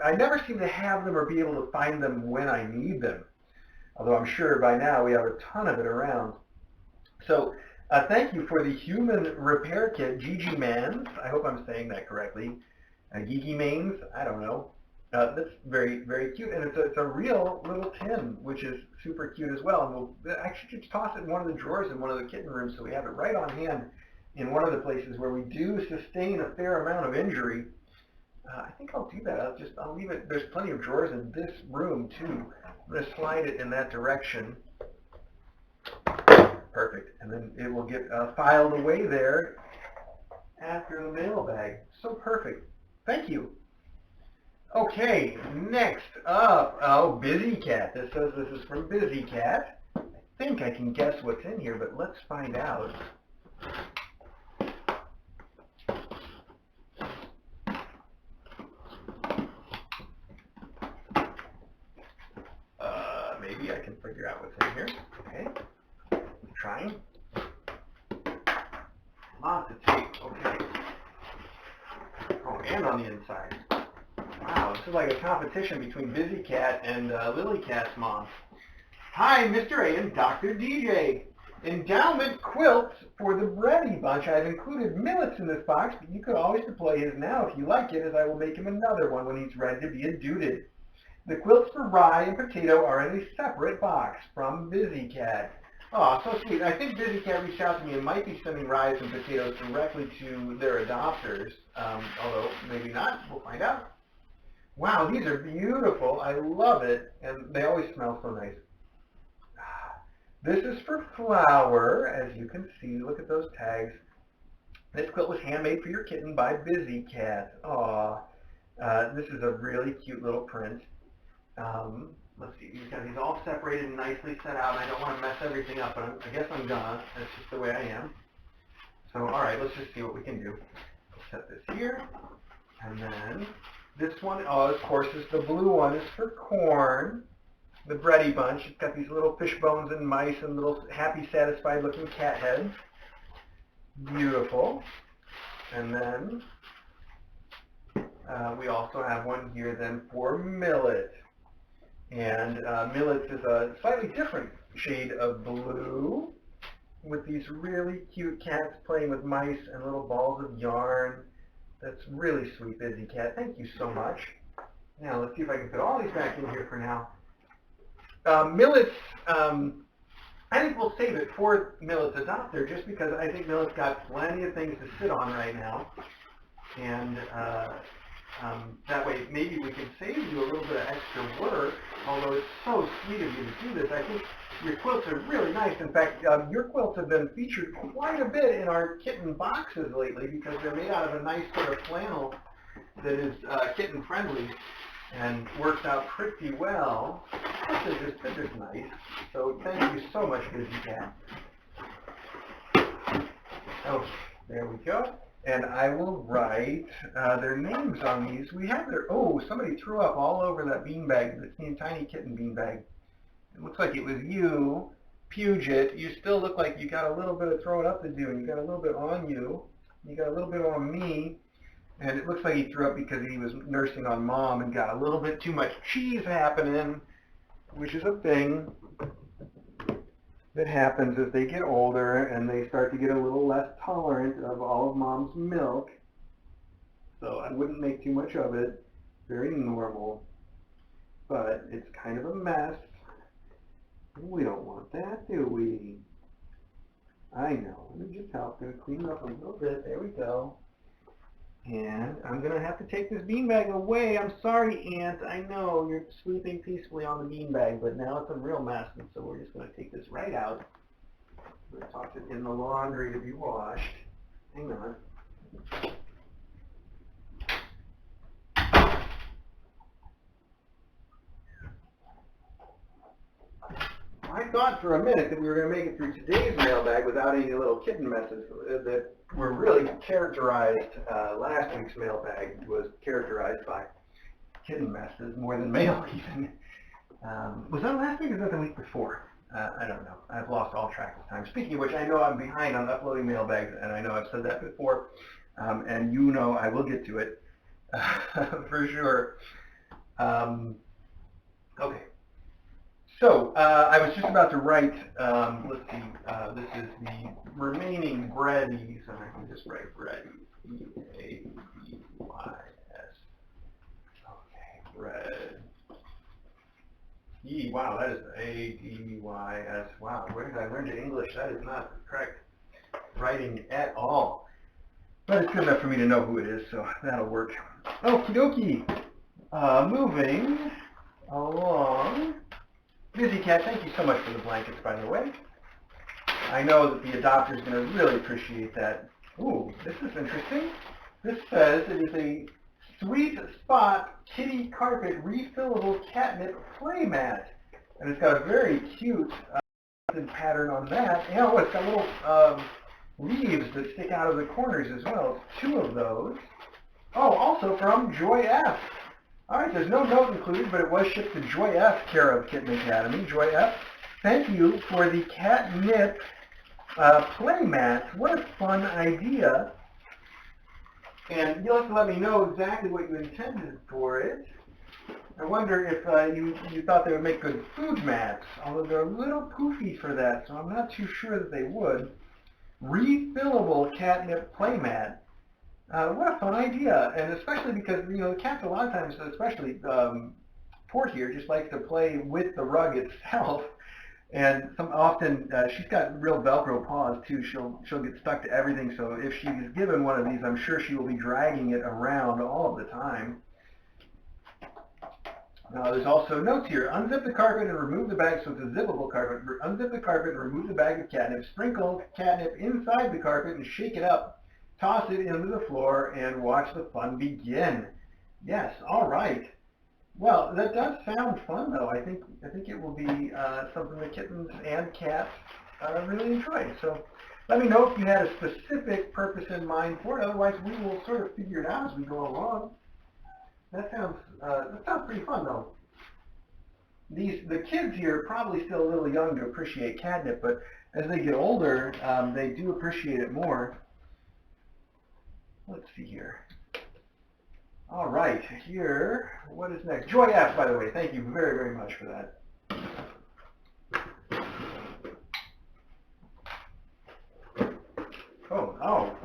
I never seem to have them or be able to find them when I need them. Although I'm sure by now we have a ton of it around. So thank you for the Human Repair Kit, Gigi Mans. I hope I'm saying that correctly. Gigi Mains, I don't know. That's very, very cute. And it's a real little tin, which is super cute as well. And we'll actually just toss it in one of the drawers in one of the kitten rooms so we have it right on hand in one of the places where we do sustain a fair amount of injury. I think I'll do that. I'll leave it. There's plenty of drawers in this room too. I'm going to slide it in that direction. Perfect. And then it will get filed away there after the mailbag. So perfect. Thank you. Okay, next up, Busy Cat. This says this is from Busy Cat. I think I can guess what's in here, but let's find out. Maybe I can figure out what's in here. Okay, I'm trying. Lots of tape. Okay. Oh, and on the inside. Wow, this is like a competition between Busy Cat and Lily Cat's mom. Hi, Mr. A and Dr. DJ. Endowment quilts for the Brady Bunch. I've included Millets in this box, but you could always deploy his now if you like it, as I will make him another one when he's ready to be induted. The quilts for Rye and Potato are in a separate box from Busy Cat. Oh, so sweet. I think Busy Cat reached out to me and might be sending Ryes and Potatoes directly to their adopters, although maybe not. We'll find out. Wow, these are beautiful. I love it, and they always smell so nice. This is for Flower, as you can see. Look at those tags. This quilt was handmade for your kitten by Busy Cat. Aw, this is a really cute little print. Let's see, you've got these all separated and nicely set out, and I don't want to mess everything up, but I guess I'm gonna. That's just the way I am. So, all right, let's just see what we can do. Set this here, and then this one, oh, of course, is the blue one. Is for Corn, the Brady Bunch. It's got these little fish bones and mice and little happy, satisfied-looking cat heads. Beautiful. And then we also have one here then for Millet. And Millet is a slightly different shade of blue with these really cute cats playing with mice and little balls of yarn. That's really sweet, Busy Cat. Thank you so much. Now, let's see if I can put all these back in here for now. Millet's, I think we'll save it for Millet's adopter just because I think Millet's got plenty of things to sit on right now. And that way, maybe we can save you a little bit of extra work, although it's so sweet of you to do this. I think your quilts are really nice. In fact, your quilts have been featured quite a bit in our kitten boxes lately because they're made out of a nice sort of flannel that is kitten friendly and works out pretty well. They're just nice. So thank you so much, Busy Cat. Okay, there we go. And I will write their names on these. We have their, oh, somebody threw up all over that beanbag, the tiny kitten beanbag. It looks like it was you, Puget. You still look like you got a little bit of throwing up to do, and you got a little bit on you. You got a little bit on me. And it looks like he threw up because he was nursing on Mom and got a little bit too much cheese happening, which is a thing that happens as they get older and they start to get a little less tolerant of all of Mom's milk. So I wouldn't make too much of it. very normal, but it's kind of a mess. We don't want that, do we? I know. Let me just help. I'm going to clean it up a little bit. There we go. And I'm going to have to take this beanbag away. I'm sorry, Aunt. I know you're sleeping peacefully on the beanbag, but now it's a real mess, and so we're just going to take this right out. We're going to toss it in the laundry to be washed. Hang on. I thought for a minute that we were going to make it through today's mailbag without any little kitten messes that were really characterized. Last week's mailbag was characterized by kitten messes more than mail even. Was that last week or was that the week before? I don't know. I've lost all track of time. Speaking of which, I know I'm behind on uploading mailbags, and I know I've said that before, and you know I will get to it for sure. Okay. So, I was just about to write, let's see, this is the remaining breadies, and I can just write breadies, B-A-D-Y-S. Okay, bread. Wow, that is A-D-Y-S. Wow, where did I learn to English? That is not correct writing at all. But it's good enough for me to know who it is, so that'll work. Okie dokie. Moving along. Busy Cat, thank you so much for the blankets, by the way. I know that the adopter is going to really appreciate that. Ooh, this is interesting. This says it is a Sweet Spot Kitty Carpet Refillable Catnip Playmat. And it's got a very cute pattern on that. And oh, it's got little leaves that stick out of the corners as well. It's 2 of those. Oh, also from Joy F. All right, there's no note included, but it was shipped to Joy F, care of Kitten Academy. Joy F, thank you for the Catnip Playmat. What a fun idea. And you'll have to let me know exactly what you intended for it. I wonder if you thought they would make good food mats, although they're a little poofy for that, so I'm not too sure that they would. Refillable Catnip Playmat. What a fun idea, and especially because, you know, the cats a lot of times, especially Port here, just likes to play with the rug itself, and often she's got real Velcro paws too. She'll get stuck to everything, so if she's given one of these, I'm sure she will be dragging it around all of the time. There's also notes here. Unzip the carpet and remove the bag, so it's a zippable carpet. Unzip the carpet and remove the bag of catnip. Sprinkle catnip inside the carpet and shake it up. Toss it into the floor and watch the fun begin. Yes, all right. Well, that does sound fun, though. I think it will be something that kittens and cats really enjoy. So let me know if you had a specific purpose in mind for it. Otherwise, we will sort of figure it out as we go along. That sounds pretty fun, though. The kids here are probably still a little young to appreciate catnip, but as they get older, they do appreciate it more. Let's see here. All right, here, what is next? Joy F, by the way, thank you very, very much for that.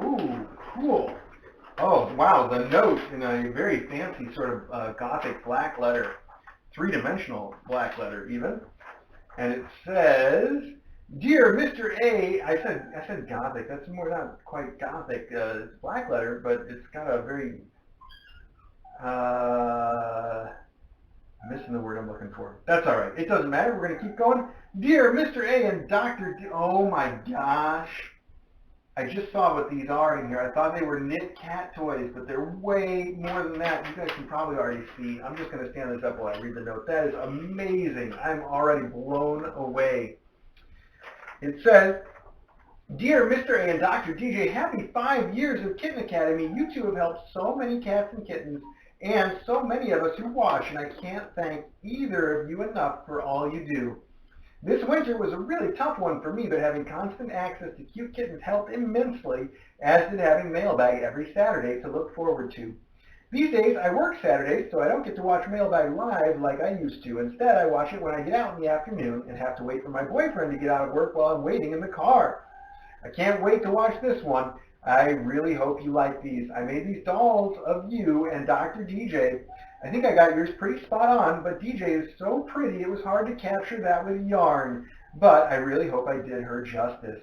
Ooh, cool. Oh, wow, the note in a very fancy sort of gothic black letter, 3-dimensional black letter even. And it says, Dear Mr. A, I said gothic, that's more not quite gothic, it's black letter, but it's got a very, I'm missing the word I'm looking for. That's all right, it doesn't matter, we're going to keep going. Dear Mr. A and Dr. D, oh my gosh, I just saw what these are in here. I thought they were knit cat toys, but they're way more than that. You guys can probably already see. I'm just going to stand this up while I read the note. That is amazing. I'm already blown away. It says, Dear Mr. A and Dr. DJ, happy 5 years of Kitten Academy. You two have helped so many cats and kittens and so many of us who watch, and I can't thank either of you enough for all you do. This winter was a really tough one for me, but having constant access to cute kittens helped immensely, as did having Mailbag every Saturday to look forward to. These days, I work Saturdays, so I don't get to watch Mailbag live like I used to. Instead, I watch it when I get out in the afternoon and have to wait for my boyfriend to get out of work while I'm waiting in the car. I can't wait to watch this one. I really hope you like these. I made these dolls of you and Dr. DJ. I think I got yours pretty spot on, but DJ is so pretty it was hard to capture that with yarn. But I really hope I did her justice.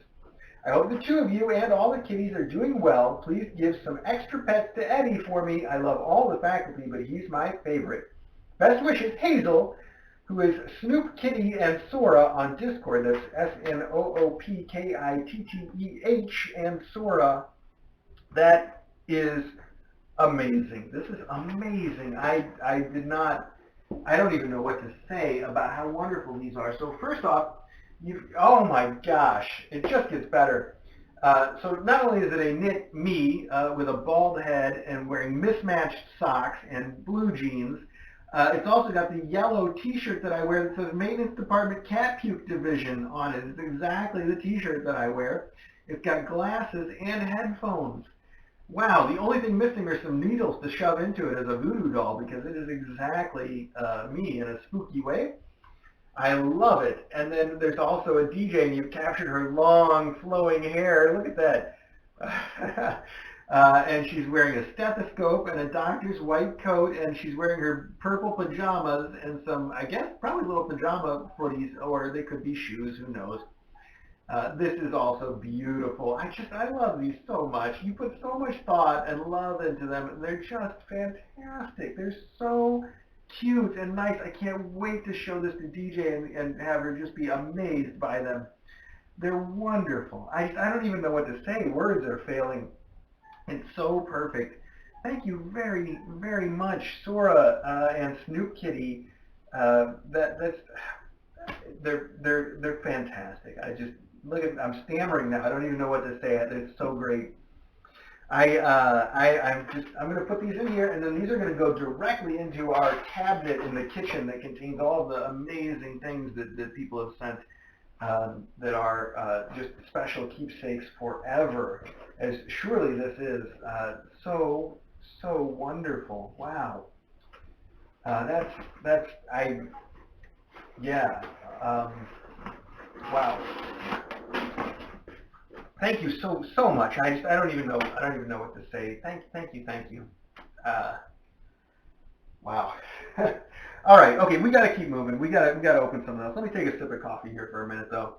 I hope the two of you and all the kitties are doing well. Please give some extra pets to Eddie for me. I love all the faculty, but he's my favorite. Best wishes, Hazel, who is Snoop Kitty and Sora on Discord. That's SNOOPKITTEH and Sora. That is amazing. This is amazing. I don't even know what to say about how wonderful these are. So first off, oh my gosh, it just gets better. So not only is it a knit me with a bald head and wearing mismatched socks and blue jeans, it's also got the yellow t-shirt that I wear that says Maintenance Department Cat Puke Division on it. It's exactly the t-shirt that I wear. It's got glasses and headphones. Wow, the only thing missing are some needles to shove into it as a voodoo doll because it is exactly me in a spooky way. I love it. And then there's also a DJ, and you've captured her long flowing hair. Look at that. And she's wearing a stethoscope and a doctor's white coat, and she's wearing her purple pajamas and some, I guess, probably little pajama footies, or they could be shoes, who knows. This is also beautiful. I love these so much. You put so much thought and love into them, and they're just fantastic. They're so cute and nice. I can't wait to show this to DJ and have her just be amazed by them. They're wonderful. I don't even know what to say. Words are failing. It's so perfect. Thank you very, very much, Sora and Snoop Kitty. They're fantastic. I'm stammering now. I don't even know what to say. It's so great. I'm going to put these in here, and then these are going to go directly into our cabinet in the kitchen that contains all of the amazing things that people have sent that are just special keepsakes forever. As surely this is so wonderful. Wow. Wow. Thank you so much. I don't even know what to say. Thank you. Wow. All right. Okay, we got to keep moving. We got to open something else. Let me take a sip of coffee here for a minute, though.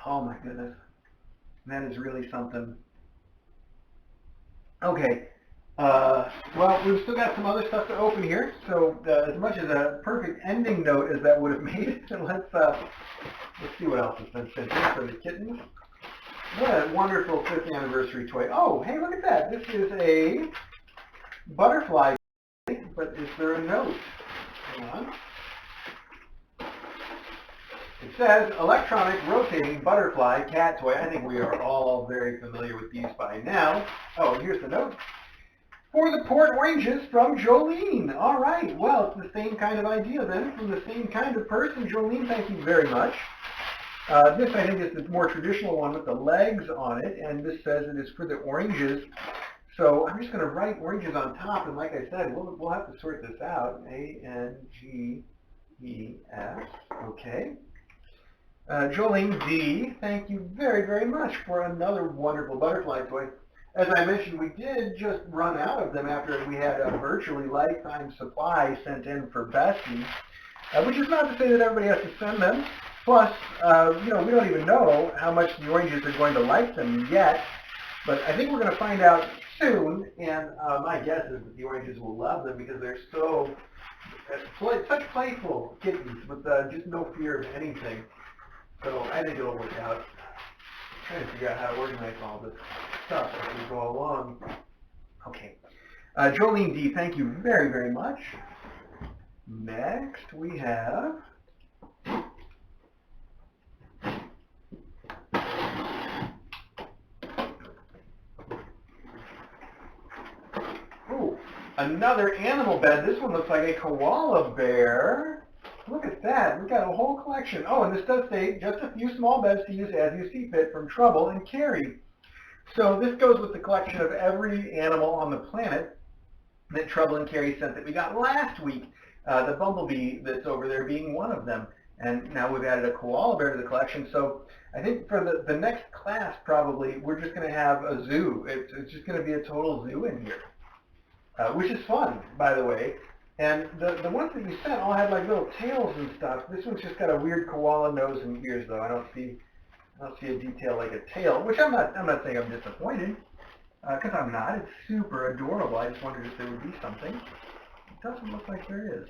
Oh my goodness, that is really something. Okay. Well, we've still got some other stuff to open here, so as much as a perfect ending note as that would have made, let's see what else has been sent in for the kittens. What a wonderful 5th anniversary toy. Oh, hey, look at that. This is a butterfly, but is there a note? Hang on. It says, electronic rotating butterfly cat toy. I think we are all very familiar with these by now. Oh, here's the note. For the port oranges from Jolene. All right. Well, it's the same kind of idea then from the same kind of person. Jolene, thank you very much. This, I think, is the more traditional one with the legs on it, and this says it is for the oranges. So I'm just going to write oranges on top, and like I said, we'll have to sort this out. A-N-G-E-S. Okay. Jolene D., thank you very, very much for another wonderful butterfly toy. As I mentioned, we did just run out of them after we had a virtually lifetime supply sent in for Bessie, which is not to say that everybody has to send them. Plus, we don't even know how much the oranges are going to like them yet, but I think we're going to find out soon, and my guess is that the oranges will love them because they're such playful kittens with just no fear of anything. So I think it'll work out. I'm trying to figure out how to organize all this stuff as we go along. Okay. Jolene D., thank you very, very much. Next we have... Ooh, another animal bed. This one looks like a koala bear. Look at that. We've got a whole collection. Oh, and this does say just a few small beds to use as you see fit from Trouble and Carrie. So this goes with the collection of every animal on the planet that Trouble and Carrie sent that we got last week. The bumblebee that's over there being one of them. And now we've added a koala bear to the collection. So I think for the next class, probably, we're just going to have a zoo. It's just going to be a total zoo in here, which is fun, by the way. And the ones that you sent all had like little tails and stuff. This one's just got a weird koala nose and ears, though. I don't see a detail like a tail, which I'm not saying I'm disappointed, because I'm not. It's super adorable. I just wondered if there would be something. It doesn't look like there is.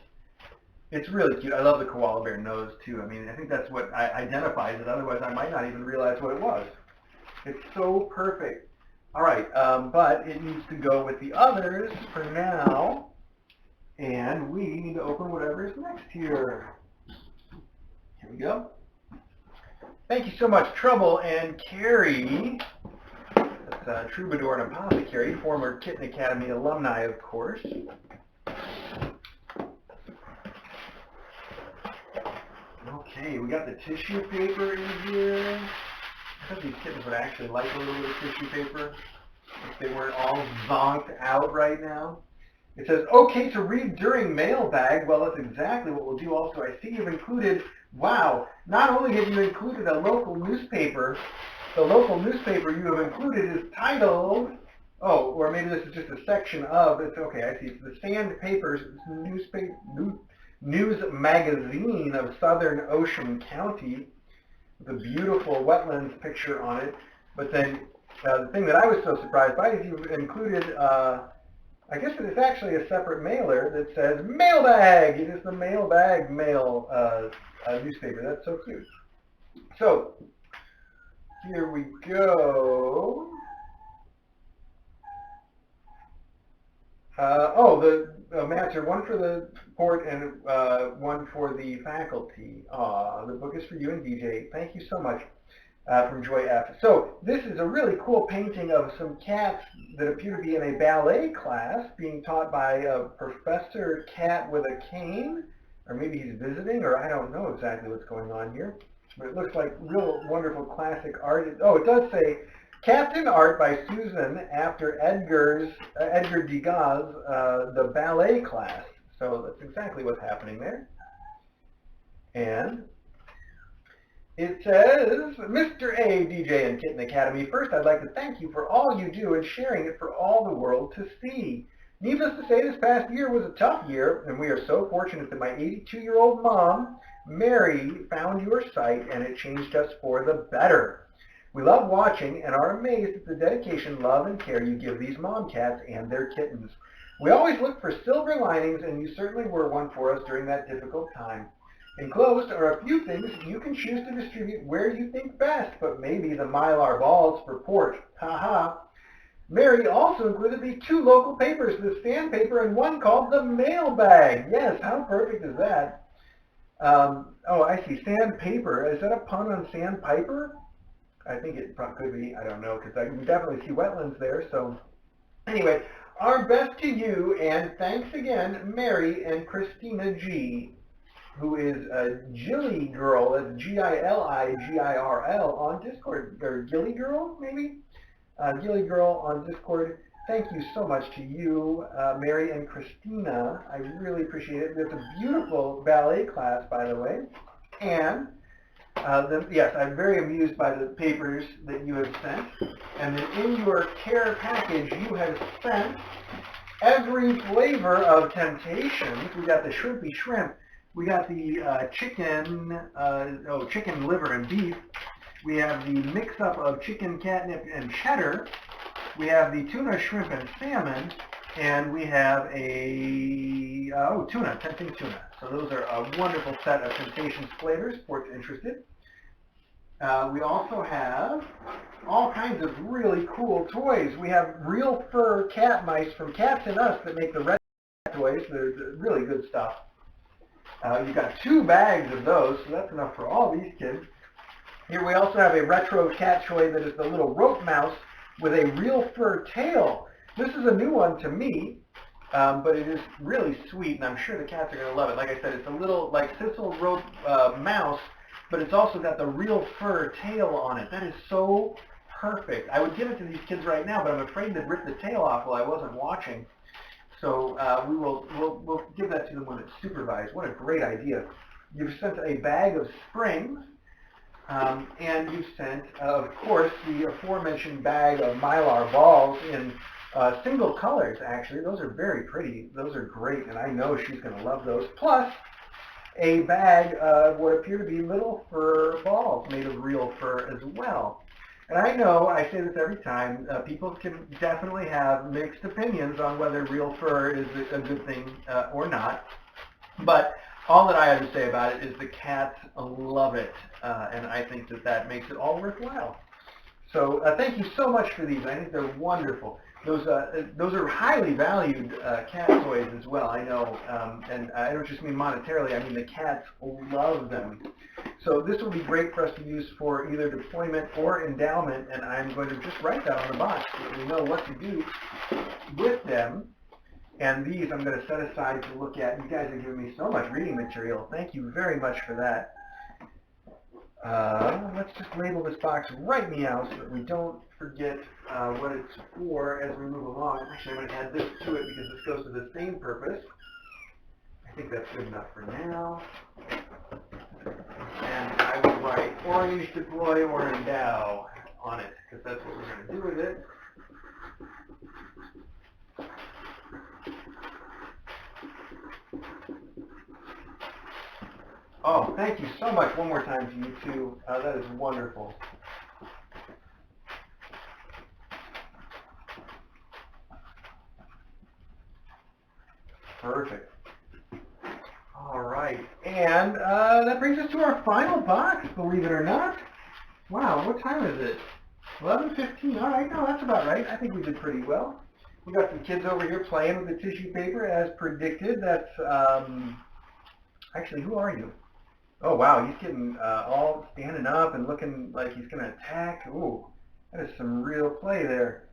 It's really cute. I love the koala bear nose, too. I mean, I think that's what identifies it. Otherwise, I might not even realize what it was. It's so perfect. All right, but it needs to go with the others for now. And we need to open whatever is next here. Here we go. Thank you so much, Trouble and Carrie. That's Troubadour and Apothecary, former Kitten Academy alumni, of course. Okay, we got the tissue paper in here. I thought these kittens would actually like a little bit of tissue paper if they weren't all zonked out right now. It says, okay to read during Mailbag. Well, that's exactly what we'll do. Also, I see you've included, wow, not only have you included a local newspaper, the local newspaper you have included is titled, oh, or maybe this is just a section of, it's okay, I see, it's the Sandpapers News Magazine of Southern Ocean County, with a beautiful wetlands picture on it. But then the thing that I was so surprised by is you've included, I guess it is actually a separate mailer that says Mailbag. It is the Mailbag mail newspaper. That's so cute. So here we go. The mats are one for the port and one for the faculty. The book is for you and DJ. Thank you so much. From Joy F. So this is a really cool painting of some cats that appear to be in a ballet class being taught by a Professor Cat with a cane, or maybe he's visiting, or I don't know exactly what's going on here. But it looks like real wonderful classic art. Oh, it does say Captain Art by Susan after Edgar Degas, the ballet class. So that's exactly what's happening there. And it says, Mr. A, DJ and Kitten Academy, first I'd like to thank you for all you do and sharing it for all the world to see. Needless to say, this past year was a tough year, and we are so fortunate that my 82-year-old mom, Mary, found your site, and it changed us for the better. We love watching and are amazed at the dedication, love, and care you give these mom cats and their kittens. We always look for silver linings, and you certainly were one for us during that difficult time. Enclosed are a few things you can choose to distribute where you think best, but maybe the Mylar balls for port. Haha. Mary also included the 2 local papers, the Sandpaper and one called the Mailbag. Yes, how perfect is that? Oh, I see. Sandpaper. Is that a pun on Sandpiper? I think it could be. I don't know, because I can definitely see wetlands there. So anyway, our best to you, and thanks again, Mary and Christina G., who is a Gilly Girl, that's Gilligirl on Discord, or Gilly Girl, maybe? Gilly Girl on Discord. Thank you so much to you, Mary and Christina. I really appreciate it. It's a beautiful ballet class, by the way. And, yes, I'm very amused by the papers that you have sent. And then in your care package, you have sent every flavor of Temptations. We got the Shrimpy Shrimp. We got the chicken liver and beef. We have the mix-up of chicken, catnip, and cheddar. We have the tuna, shrimp, and salmon. And we have a, tuna, tempting tuna. So those are a wonderful set of Temptations flavors for what's interested. We also have all kinds of really cool toys. We have real fur cat mice from Cats and Us that make the red toys. They're really good stuff. You've got 2 bags of those, so that's enough for all these kids. Here we also have a retro cat toy that is the little rope mouse with a real fur tail. This is a new one to me, but it is really sweet, and I'm sure the cats are going to love it. Like I said, it's a little like sisal rope mouse, but it's also got the real fur tail on it. That is so perfect. I would give it to these kids right now, but I'm afraid they'd rip the tail off while I wasn't watching. So we'll give that to them when it's supervised. What a great idea. You've sent a bag of springs, and you've sent, of course, the aforementioned bag of Mylar balls in single colors, actually. Those are very pretty. Those are great, and I know she's going to love those. Plus, a bag of what appear to be little fur balls made of real fur as well. And I know, I say this every time, people can definitely have mixed opinions on whether real fur is a good thing or not. But all that I have to say about it is the cats love it, and I think that makes it all worthwhile. So thank you so much for these. I think they're wonderful. Those are highly valued cat toys as well, I know, and I don't just mean monetarily, I mean the cats love them. So this will be great for us to use for either deployment or endowment, and I'm going to just write that on the box so that we know what to do with them. And these I'm going to set aside to look at. You guys are giving me so much reading material. Thank you very much for that. Let's just label this box right meow so that we don't forget what it's for as we move along. Actually, I'm going to add this to it because this goes to the same purpose. I think that's good enough for now. And I will write orange, deploy, or endow on it because that's what we're going to do with it. Oh, thank you so much one more time to you two. That is wonderful. Perfect. All right. And that brings us to our final box, believe it or not. Wow, what time is it? 11:15. All right, no, that's about right. I think we did pretty well. We got some kids over here playing with the tissue paper as predicted. That's, actually, who are you? Oh, wow, he's getting all standing up and looking like he's going to attack. Ooh, that is some real play there.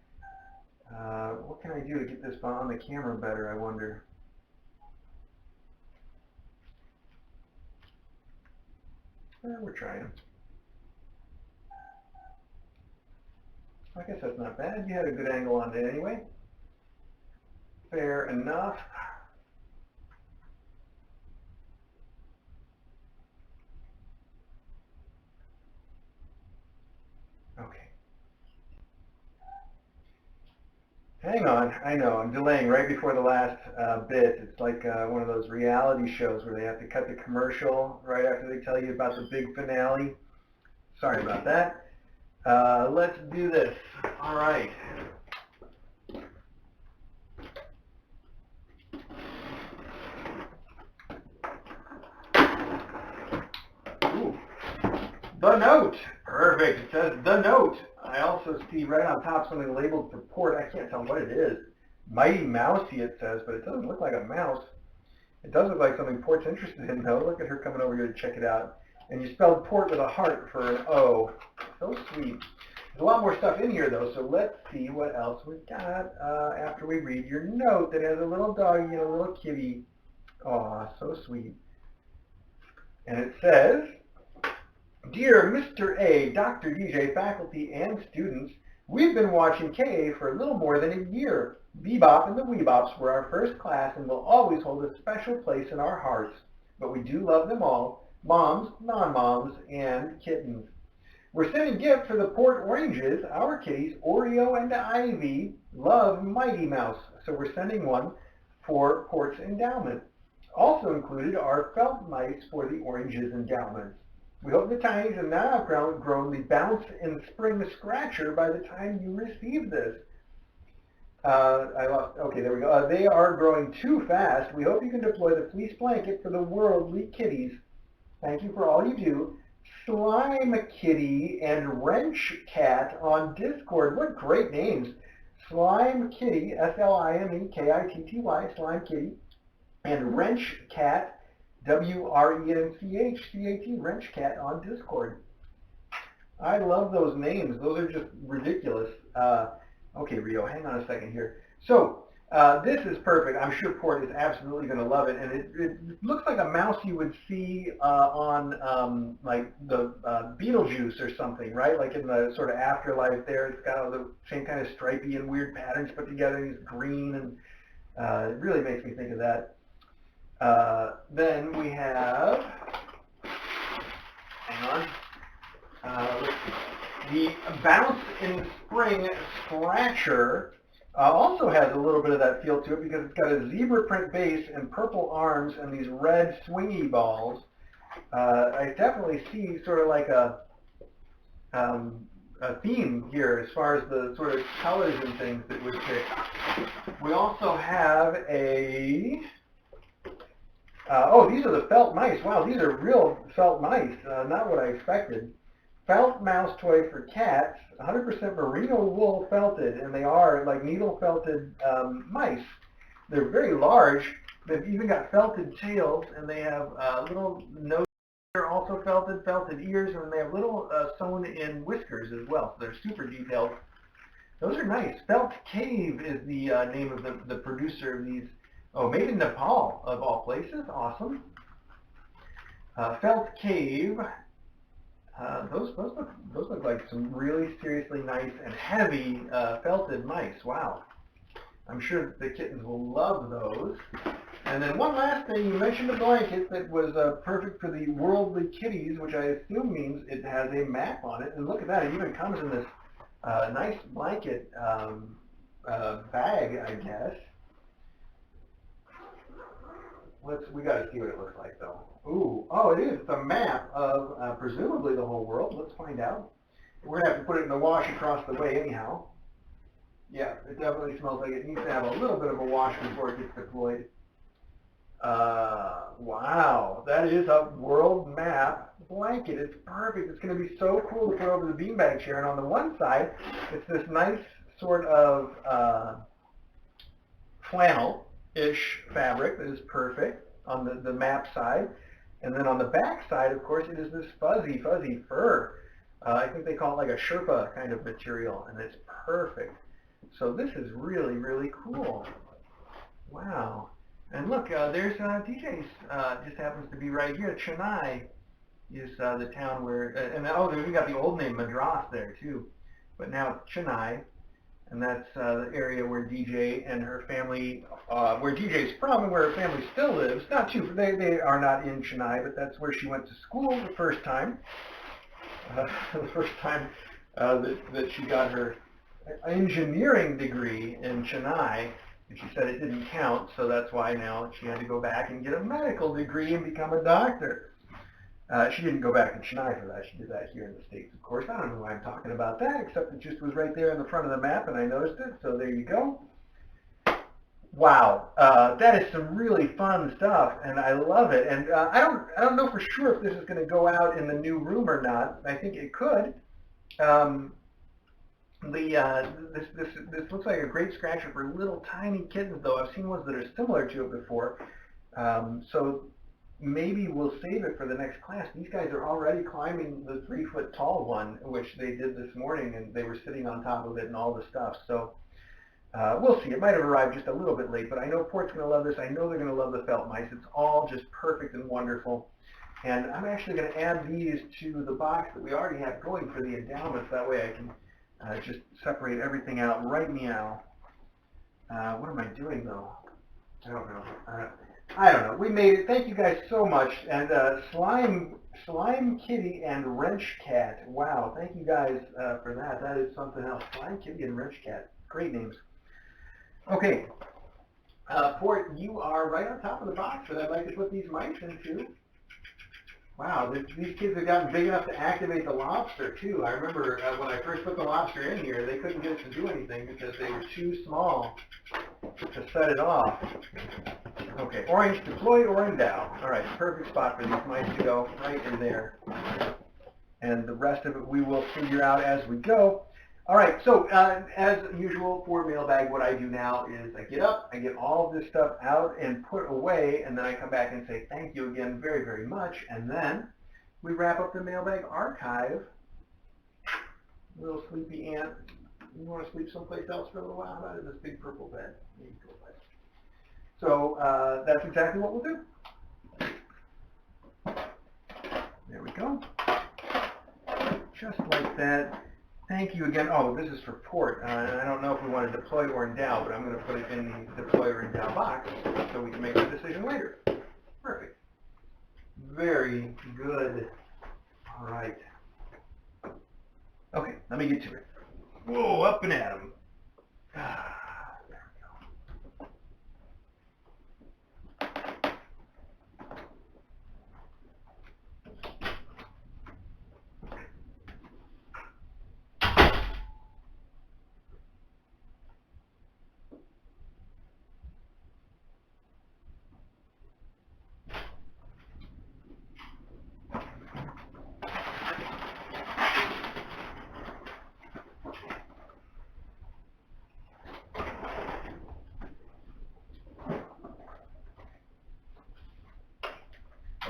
What can I do to get this on the camera better, I wonder? We're trying. I guess that's not bad. You had a good angle on it anyway. Fair enough. Okay. Hang on. I know, I'm delaying right before the last bit. It's like one of those reality shows where they have to cut the commercial right after they tell you about the big finale. Sorry about that. Let's do this. All right. Ooh. The note. Perfect. It says the note. I also see right on top something labeled for port. I can't tell what it is. Mighty Mousey it says, but it doesn't look like a mouse. It does look like something Port's interested in though. Look at her coming over here to check it out. And you spelled port with a heart for an O. So sweet. There's a lot more stuff in here though, so let's see what else we've got after we read your note that has a little doggy and a little kitty. Aw, so sweet. And it says, Dear Mr. A, Dr. DJ, faculty, and students, we've been watching KA for a little more than a year. Bebop and the Weebops were our first class and will always hold a special place in our hearts. But we do love them all, moms, non-moms, and kittens. We're sending gifts for the Port Oranges. Our kitties, Oreo and Ivy, love Mighty Mouse, so we're sending one for Port's endowment. Also included are felt mice for the Oranges endowments. We hope the tinies have now outgrown the Bounce and Spring Scratcher by the time you receive this. Okay, there we go. They are growing too fast. We hope you can deploy the fleece blanket for the worldly kitties. Thank you for all you do. Slime Kitty and Wrench Cat on Discord. What great names. Slime Kitty, S-L-I-M-E-K-I-T-T-Y, Slime Kitty, and Wrench Cat, W-R-E-N-C-H-C-A-T, Wrench Cat on Discord. I love those names. Those are just ridiculous. Okay, Rio, hang on a second here. So, this is perfect. I'm sure Port is absolutely going to love it. And it looks like a mouse you would see on like the Beetlejuice or something, right? Like in the sort of afterlife there. It's got all the same kind of stripy and weird patterns put together. He's green, and it really makes me think of that. Then we have The Bounce in Spring Scratcher also has a little bit of that feel to it because it's got a zebra print base and purple arms and these red swingy balls. I definitely see sort of like a theme here as far as the sort of colors and things that would fit. We also have a, oh, these are the felt mice. Wow, these are real felt mice, not what I expected. Felt mouse toy for cats, 100% merino wool felted, and they are like needle felted mice. They're very large. They've even got felted tails, and they have little noses. They're also felted ears, and they have little sewn in whiskers as well. So they're super detailed. Those are nice. Felt Cave is the name of the producer of these. Oh, made in Nepal, of all places. Awesome. Felt Cave. Those look like some really seriously nice and heavy felted mice. Wow. I'm sure the kittens will love those. And then one last thing, you mentioned a blanket that was perfect for the worldly kitties, which I assume means it has a map on it. And look at that, it even comes in this nice blanket bag, I guess. We got to see what it looks like though. Ooh, oh, it is. It's a map of presumably the whole world. Let's find out. We're going to have to put it in the wash across the way anyhow. Yeah, it definitely smells like it needs to have a little bit of a wash before it gets deployed. Wow, that is a world map blanket. It's perfect. It's going to be so cool to put over the beanbag chair. And on the one side, it's this nice sort of flannel-ish fabric that is perfect on the map side. And then on the back side, of course, it is this fuzzy fur. I think they call it like a Sherpa kind of material, and it's perfect. So this is really, really cool. Wow. And look, there's DJ's, just happens to be right here. Chennai is the town where, and oh, we got the old name Madras there too. But now it's Chennai, and that's the area where DJ and her family, where DJ's from and where her family still lives. Not too, they are not in Chennai, but that's where she went to school the first time. The first time that she got her engineering degree in Chennai. And she said it didn't count, so that's why now she had to go back and get a medical degree and become a doctor. She didn't go back to Chennai for that. She did that here in the States, of course. I don't know why I'm talking about that, except it just was right there in the front of the map, and I noticed it, so there you go. Wow, that is some really fun stuff, and I love it. And I don't know for sure if this is going to go out in the new room or not. I think it could. This looks like a great scratcher for little tiny kittens, though. I've seen ones that are similar to it before. So maybe we'll save it for the next class. These guys are already climbing the 3-foot tall one, which they did this morning, and they were sitting on top of it and all the stuff. So we'll see. It might have arrived just a little bit late, but I know Port's going to love this. I know they're going to love the felt mice. It's all just perfect and wonderful. And I'm actually going to add these to the box that we already have going for the endowments. That way I can just separate everything out right meow. What am I doing though? I don't know. I don't know. We made it. Thank you guys so much. And Slime Kitty and Wrench Cat. Wow. Thank you guys for that. That is something else. Slime Kitty and Wrench Cat. Great names. Okay. Port, you are right on top of the box that I'd like to put these mice into. Wow, these kids have gotten big enough to activate the lobster too. I remember when I first put the lobster in here, they couldn't get it to do anything because they were too small to set it off. Okay, orange, deploy or endow. All right, perfect spot for these mice to go, right in there. And the rest of it we will figure out as we go. All right, so as usual for Mailbag, what I do now is I get up, I get all of this stuff out and put away, and then I come back and say thank you again very, very much, and then we wrap up the Mailbag archive. Little sleepy ant, you want to sleep someplace else for a little while? How about in this big purple bed? There you go, bud. So that's exactly what we'll do. There we go. Just like that. Thank you again. Oh, this is for Port. I don't know if we want to deploy or endow, but I'm going to put it in the deploy or endow box so we can make the decision later. Perfect. Very good. All right. Okay. Let me get to it. Whoa, up and at 'em. Ah.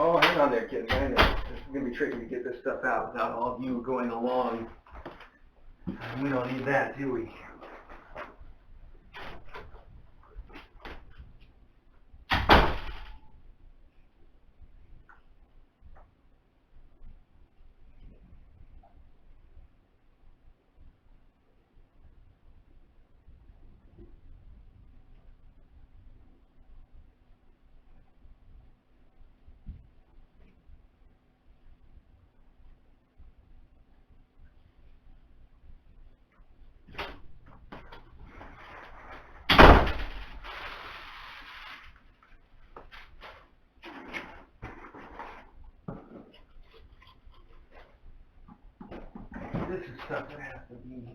Oh, hang on there, Kitten. I know. This is going to be tricky to get this stuff out without all of you going along. We don't need that, do we? This is stuff that has to be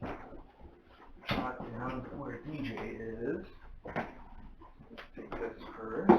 brought down to where DJ is. Let's take this first.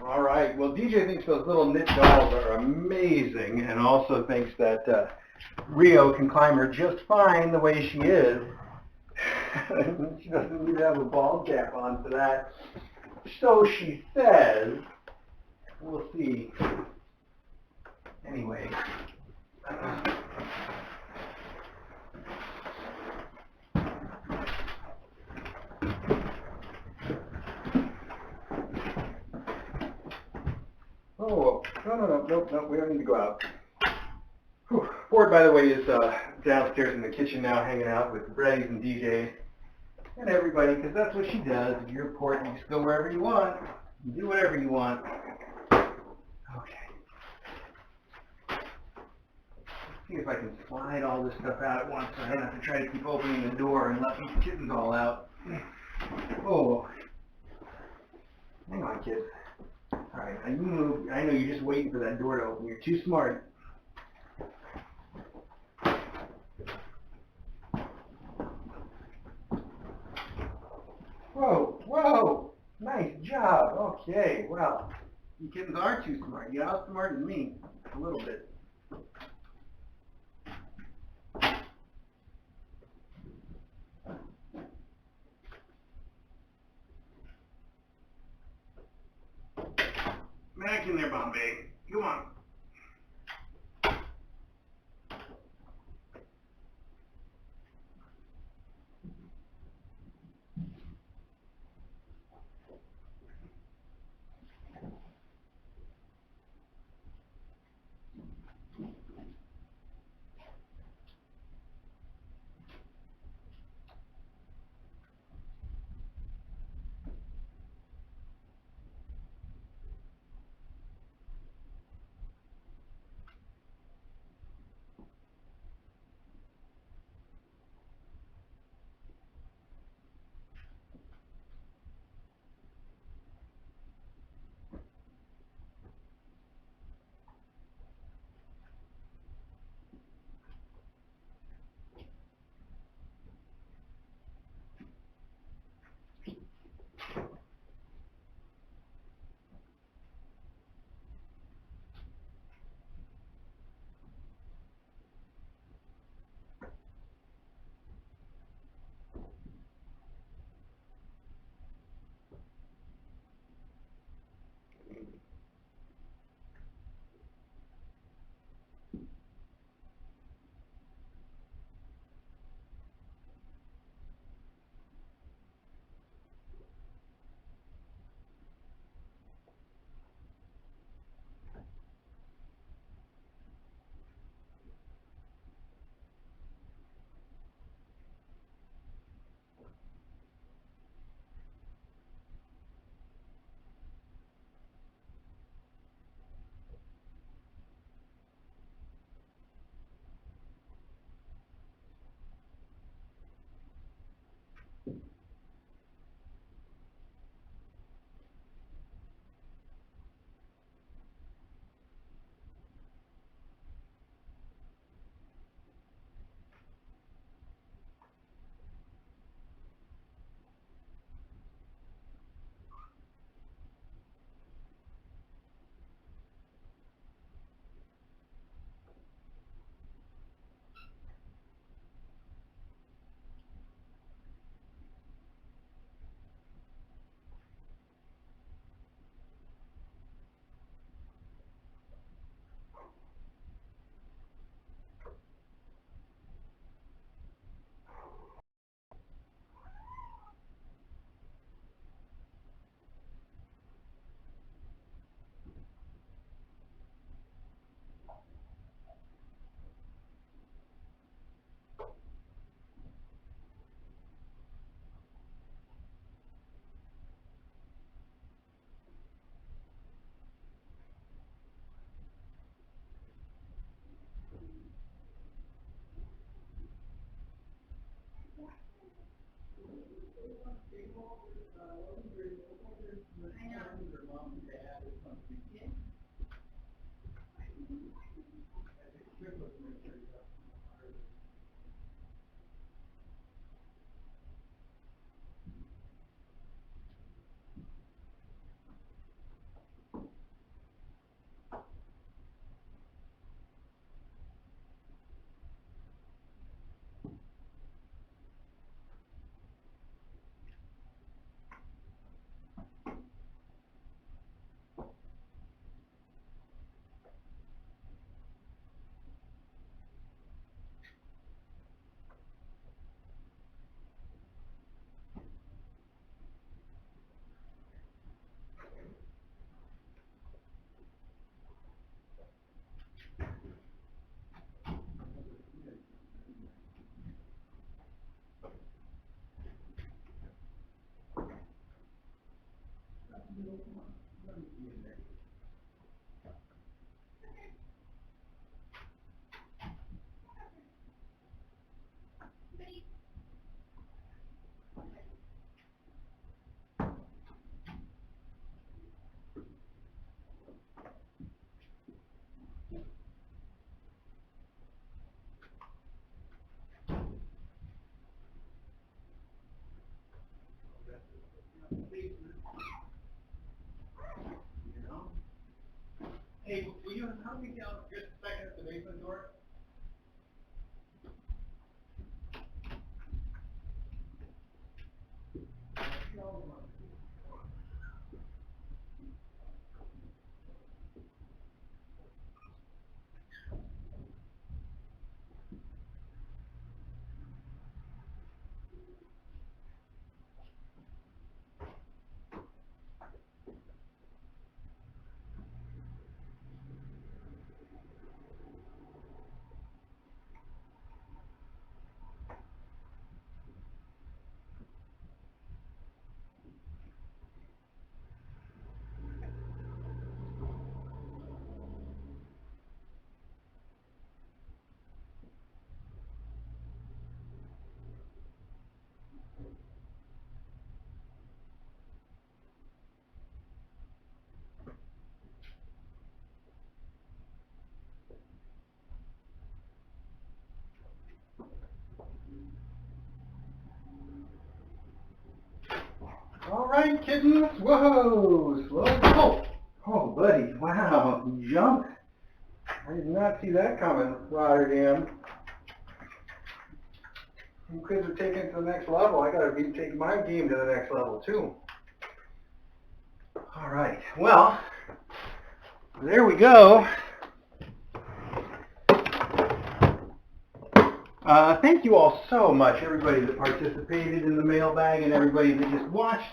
All right. Well, DJ thinks those little knit dolls are amazing, and also thinks that Rio can climb her just fine the way she is. She doesn't need to have a ball cap on for that. So she says. We'll see. Anyway. Oh, no, we don't need to go out. Whew. Ford, by the way, is downstairs in the kitchen now, hanging out with the Brady's and DJs and everybody, because that's what she does. If you're important, you just go wherever you want, and do whatever you want. Okay. Let's see if I can slide all this stuff out at once, so I don't have to try to keep opening the door and let these kittens all out. Oh. Hang on, kids. Alright, now you move. I know you're just waiting for that door to open. You're too smart. Whoa, whoa! Nice job. Okay, well, you kittens are too smart. You outsmarted me a little bit. Back in there, Bombay. Come on. Hey, will you help me down just a second at the basement door? All right, kittens. Whoa, slow. Oh, buddy. Wow, you jumped. I did not see that coming, Rotterdam. You kids are taking it to the next level. I gotta take my game to the next level too. All right. Well, there we go. Thank you all so much, everybody that participated in the mailbag and everybody that just watched.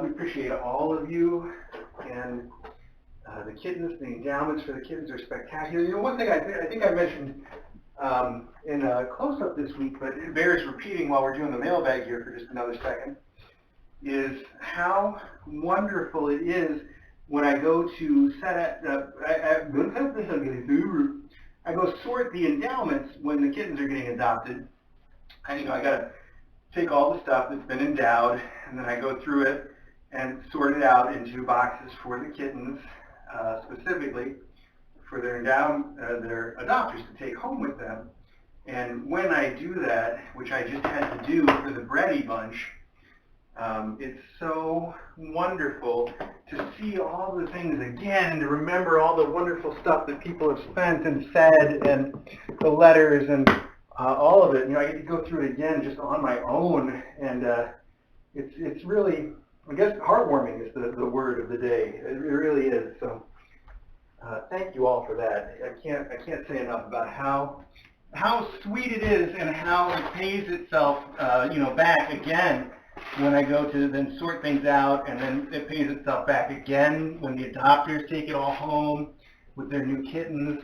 We appreciate all of you, and the kittens, the endowments for the kittens are spectacular. You know, one thing I think I mentioned in a close-up this week, but it bears repeating while we're doing the mailbag here for just another second, is how wonderful it is when I go to I go sort the endowments when the kittens are getting adopted. I gotta take all the stuff that's been endowed, and then I go through it and sort it out into boxes for the kittens, specifically for their their adopters to take home with them. And when I do that, which I just had to do for the Brady bunch, it's so wonderful to see all the things again and to remember all the wonderful stuff that people have spent and said and the letters and all of it. You know, I get to go through it again just on my own, and it's really, I guess, heartwarming is the word of the day. It really is. So thank you all for that. I can't say enough about how sweet it is and how it pays itself, back again when I go to then sort things out, and then it pays itself back again when the adopters take it all home with their new kittens,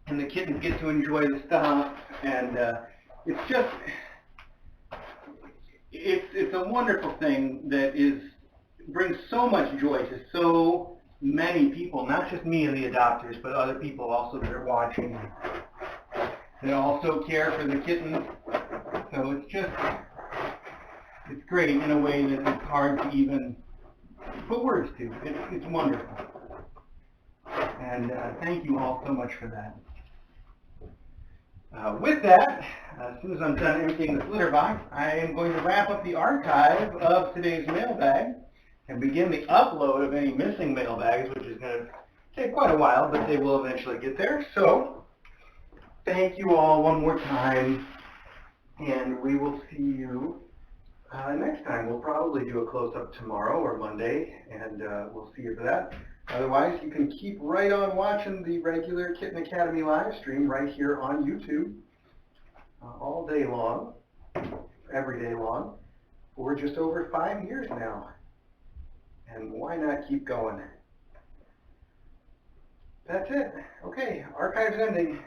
and the kittens get to enjoy the stuff, and it's a wonderful thing that brings so much joy to so many people, not just me and the adopters, but other people also that are watching. They also care for the kittens, so it's great in a way that it's hard to even put words to. It's wonderful. And thank you all so much for that. With that, as soon as I'm done emptying this litter box, I am going to wrap up the archive of today's mailbag and begin the upload of any missing mailbags, which is going to take quite a while, but they will eventually get there. So, thank you all one more time, and we will see you next time. We'll probably do a close-up tomorrow or Monday, and we'll see you for that. Otherwise, you can keep right on watching the regular Kitten Academy live stream right here on YouTube all day long, every day long, for just over 5 years now. And why not keep going? That's it. Okay, archive's ending.